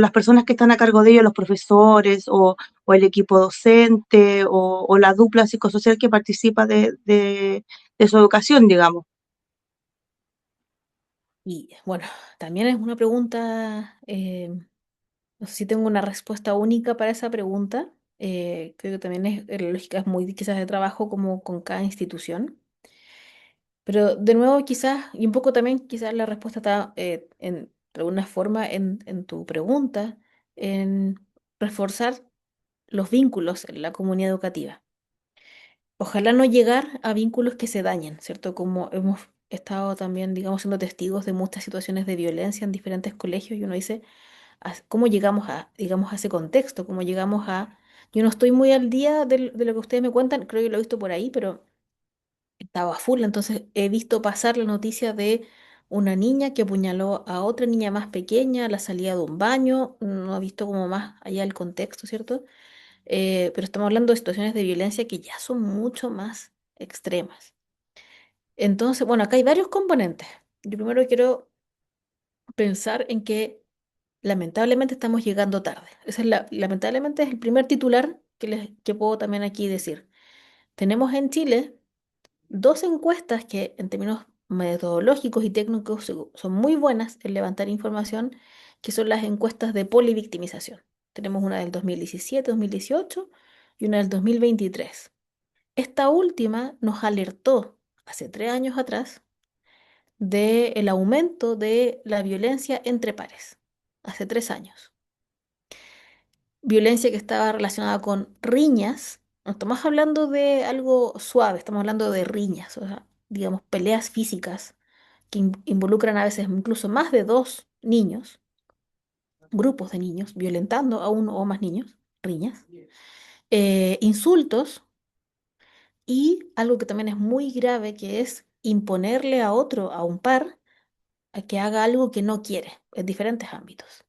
E: las personas que están a cargo de ellos, los profesores o el equipo docente o la dupla psicosocial que participa de su educación, digamos.
B: Y bueno, también es una pregunta, no sé si tengo una respuesta única para esa pregunta. Creo que también la lógica es muy quizás de trabajo como con cada institución. Pero de nuevo quizás, y un poco también quizás la respuesta está de alguna forma en tu pregunta, en reforzar los vínculos en la comunidad educativa. Ojalá no llegar a vínculos que se dañen, ¿cierto? Como hemos estado también, digamos, siendo testigos de muchas situaciones de violencia en diferentes colegios y uno dice, ¿cómo llegamos digamos, a ese contexto? ¿Cómo llegamos a... Yo no estoy muy al día de lo que ustedes me cuentan, creo que lo he visto por ahí, pero estaba full, entonces he visto pasar la noticia de una niña que apuñaló a otra niña más pequeña a la salida de un baño, no he visto como más allá el contexto, ¿cierto? Pero estamos hablando de situaciones de violencia que ya son mucho más extremas. Entonces, bueno, acá hay varios componentes. Yo primero quiero pensar en que lamentablemente estamos llegando tarde. Lamentablemente es el primer titular que puedo también aquí decir. Tenemos en Chile dos encuestas que en términos metodológicos y técnicos son muy buenas en levantar información, que son las encuestas de polivictimización. Tenemos una del 2017, 2018 y una del 2023. Esta última nos alertó hace 3 años atrás del aumento de la violencia entre pares, hace 3 años. Violencia que estaba relacionada con riñas. No estamos hablando de algo suave, estamos hablando de riñas, o sea, digamos, peleas físicas que involucran a veces incluso más de dos niños, grupos de niños, violentando a uno o más niños, riñas, insultos y algo que también es muy grave, que es imponerle a otro, a un par, a que haga algo que no quiere en diferentes ámbitos.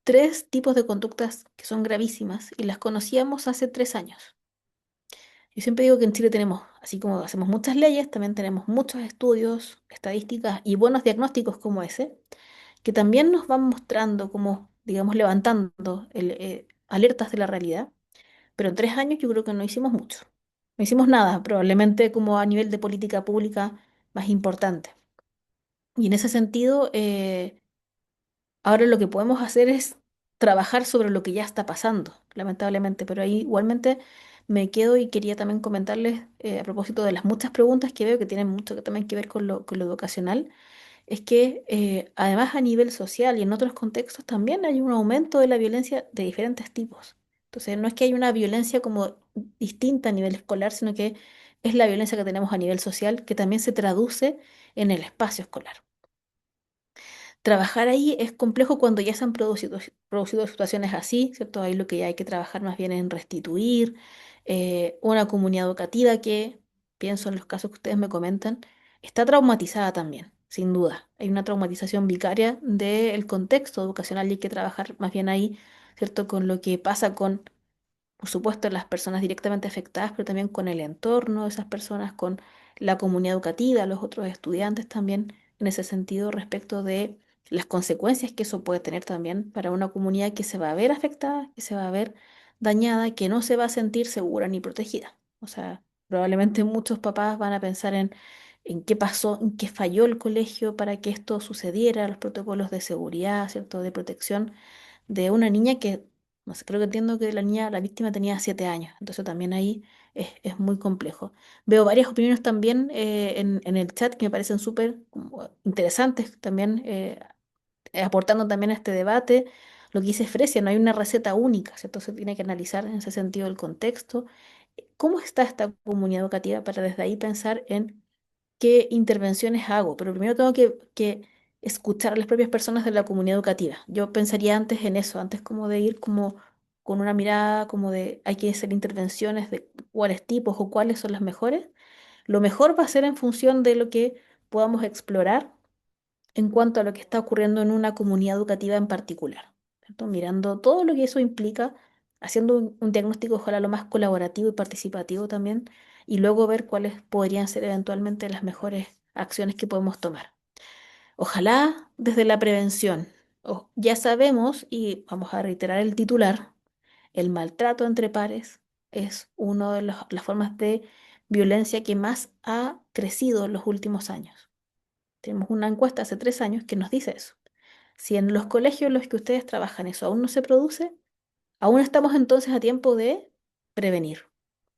B: Tres tipos de conductas que son gravísimas y las conocíamos hace 3 años. Yo siempre digo que en Chile tenemos, así como hacemos muchas leyes, también tenemos muchos estudios, estadísticas y buenos diagnósticos como ese, que también nos van mostrando como, digamos, levantando alertas de la realidad, pero en 3 años yo creo que no hicimos mucho. No hicimos nada, probablemente como a nivel de política pública más importante. Y en ese sentido, ahora lo que podemos hacer es trabajar sobre lo que ya está pasando, lamentablemente, pero ahí igualmente me quedo y quería también comentarles a propósito de las muchas preguntas que veo que tienen mucho que también que ver con lo educacional, es que además a nivel social y en otros contextos también hay un aumento de la violencia de diferentes tipos. Entonces no es que haya una violencia como distinta a nivel escolar, sino que es la violencia que tenemos a nivel social que también se traduce en el espacio escolar. Trabajar ahí es complejo cuando ya se han producido situaciones así, ¿cierto? Ahí lo que hay que trabajar más bien en restituir una comunidad educativa que, pienso en los casos que ustedes me comentan, está traumatizada también, sin duda. Hay una traumatización vicaria del contexto educacional y hay que trabajar más bien ahí, ¿cierto? Con lo que pasa con, por supuesto, las personas directamente afectadas, pero también con el entorno de esas personas, con la comunidad educativa, los otros estudiantes también, en ese sentido, respecto de las consecuencias que eso puede tener también para una comunidad que se va a ver afectada, que se va a ver dañada, que no se va a sentir segura ni protegida. O sea, probablemente muchos papás van a pensar en qué pasó, en qué falló el colegio para que esto sucediera, los protocolos de seguridad, ¿cierto?, de protección de una niña que, no sé, creo que entiendo que la niña, la víctima tenía 7 años, entonces también ahí es muy complejo. Veo varias opiniones también en el chat que me parecen súper como interesantes también, aportando también a este debate. Lo que dice Frecia, no hay una receta única, ¿cierto? Se tiene que analizar en ese sentido el contexto. ¿Cómo está esta comunidad educativa para desde ahí pensar en qué intervenciones hago? Pero primero tengo que escuchar a las propias personas de la comunidad educativa. Yo pensaría antes en eso, antes como de ir como con una mirada como de hay que hacer intervenciones de cuáles tipos o cuáles son las mejores. Lo mejor va a ser en función de lo que podamos explorar en cuanto a lo que está ocurriendo en una comunidad educativa en particular, ¿cierto? Mirando todo lo que eso implica, haciendo un diagnóstico ojalá lo más colaborativo y participativo también, y luego ver cuáles podrían ser eventualmente las mejores acciones que podemos tomar. Ojalá desde la prevención. Ya sabemos, y vamos a reiterar el titular, el maltrato entre pares es una de las formas de violencia que más ha crecido en los últimos años. Tenemos una encuesta hace 3 años que nos dice eso. Si en los colegios en los que ustedes trabajan eso aún no se produce, aún estamos entonces a tiempo de prevenir,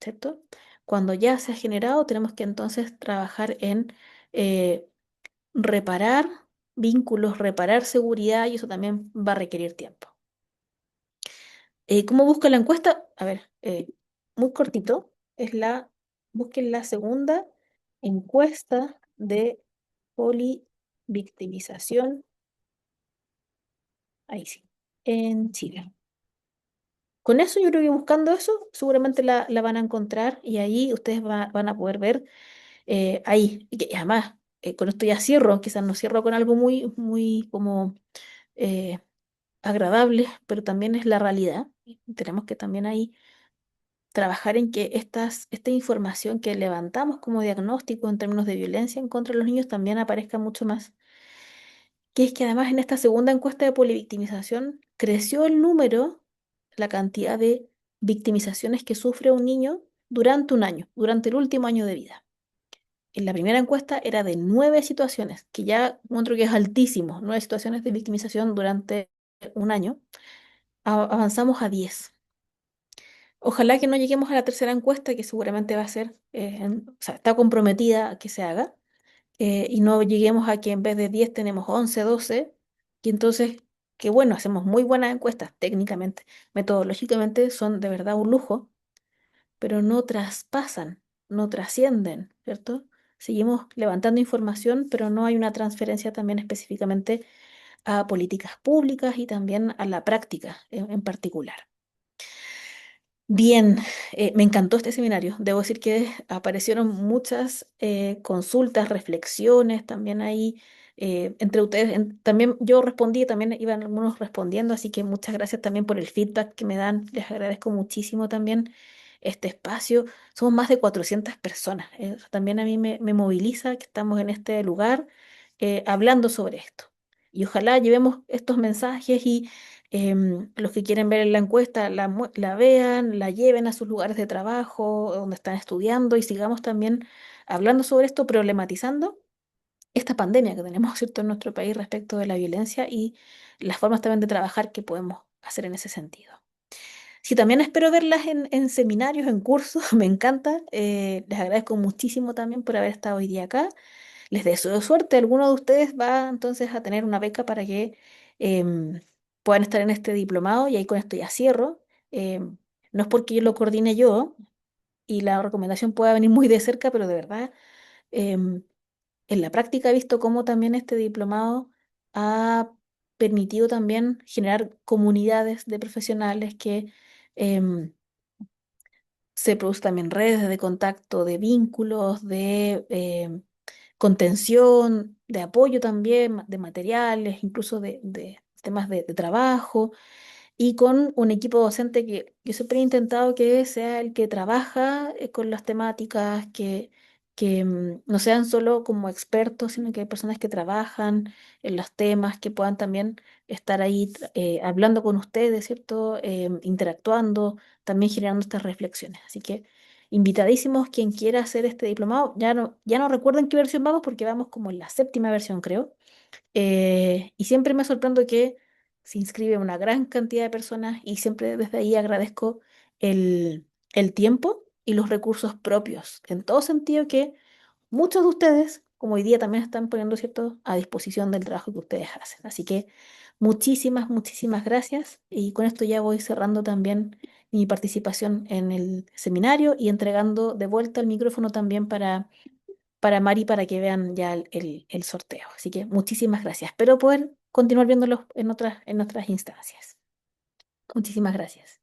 B: ¿cierto? Cuando ya se ha generado, tenemos que entonces trabajar en eh, reparar vínculos, reparar seguridad y eso también va a requerir tiempo. ¿Cómo busca la encuesta? A ver, muy cortito, busquen la segunda encuesta de polivictimización, ahí sí, en Chile. Con eso, yo creo que buscando eso, seguramente la van a encontrar y ahí ustedes van a poder ver ahí. Y que además, con esto ya cierro, quizás no cierro con algo muy, muy como eh, agradable, pero también es la realidad. Y tenemos que también ahí trabajar en que esta información que levantamos como diagnóstico en términos de violencia en contra de los niños también aparezca mucho más. Que es que además en esta segunda encuesta de polivictimización creció el número, la cantidad de victimizaciones que sufre un niño durante un año, durante el último año de vida. En la primera encuesta era de 9 situaciones, que ya encuentro que es altísimo, 9 situaciones de victimización durante un año. Avanzamos a 10. Ojalá que no lleguemos a la tercera encuesta, que seguramente va a ser, o sea, está comprometida a que se haga, y no lleguemos a que en vez de 10 tenemos 11, 12, y entonces, que bueno, hacemos muy buenas encuestas técnicamente, metodológicamente son de verdad un lujo, pero no traspasan, no trascienden, ¿cierto? seguimos levantando información, pero no hay una transferencia también específicamente a políticas públicas y también a la práctica en particular. Bien, me encantó este seminario. Debo decir que aparecieron muchas consultas, reflexiones también ahí entre ustedes. También yo respondí, también iban algunos respondiendo, así que muchas gracias también por el feedback que me dan. Les agradezco muchísimo también este espacio. Somos más de 400 personas. Eso también a mí me moviliza que estamos en este lugar hablando sobre esto. Y ojalá llevemos estos mensajes y los que quieren ver la encuesta la vean, la lleven a sus lugares de trabajo, donde están estudiando y sigamos también hablando sobre esto, problematizando esta pandemia que tenemos, ¿cierto?, en nuestro país respecto de la violencia y las formas también de trabajar que podemos hacer en ese sentido. Sí, también espero verlas en seminarios, en cursos, me encanta. Les agradezco muchísimo también por haber estado hoy día acá. Les deseo suerte. Alguno de ustedes va entonces a tener una beca para que em, puedan estar en este diplomado y ahí con esto ya cierro. No es porque yo lo coordine yo y la recomendación pueda venir muy de cerca, pero de verdad em, en la práctica he visto cómo también este diplomado ha permitido también generar comunidades de profesionales que em, se producen también redes de contacto, de vínculos, de contención, de apoyo también, de materiales, incluso de temas de trabajo y con un equipo docente que yo siempre he intentado que sea el que trabaja con las temáticas, que no sean solo como expertos, sino que hay personas que trabajan en los temas, que puedan también estar ahí hablando con ustedes, ¿cierto? Interactuando, también generando estas reflexiones. Así que invitadísimos quien quiera hacer este diplomado. Ya no recuerdo en qué versión vamos porque vamos como en la séptima versión, creo. Y siempre me sorprendo que se inscribe una gran cantidad de personas y siempre desde ahí agradezco el tiempo y los recursos propios, en todo sentido que muchos de ustedes, como hoy día también están poniendo, ¿cierto?, a disposición del trabajo que ustedes hacen. Así que muchísimas, muchísimas gracias y con esto ya voy cerrando también mi participación en el seminario y entregando de vuelta el micrófono también para Mari para que vean ya el sorteo. Así que muchísimas gracias. Espero poder continuar viéndolos en otras instancias. Muchísimas gracias.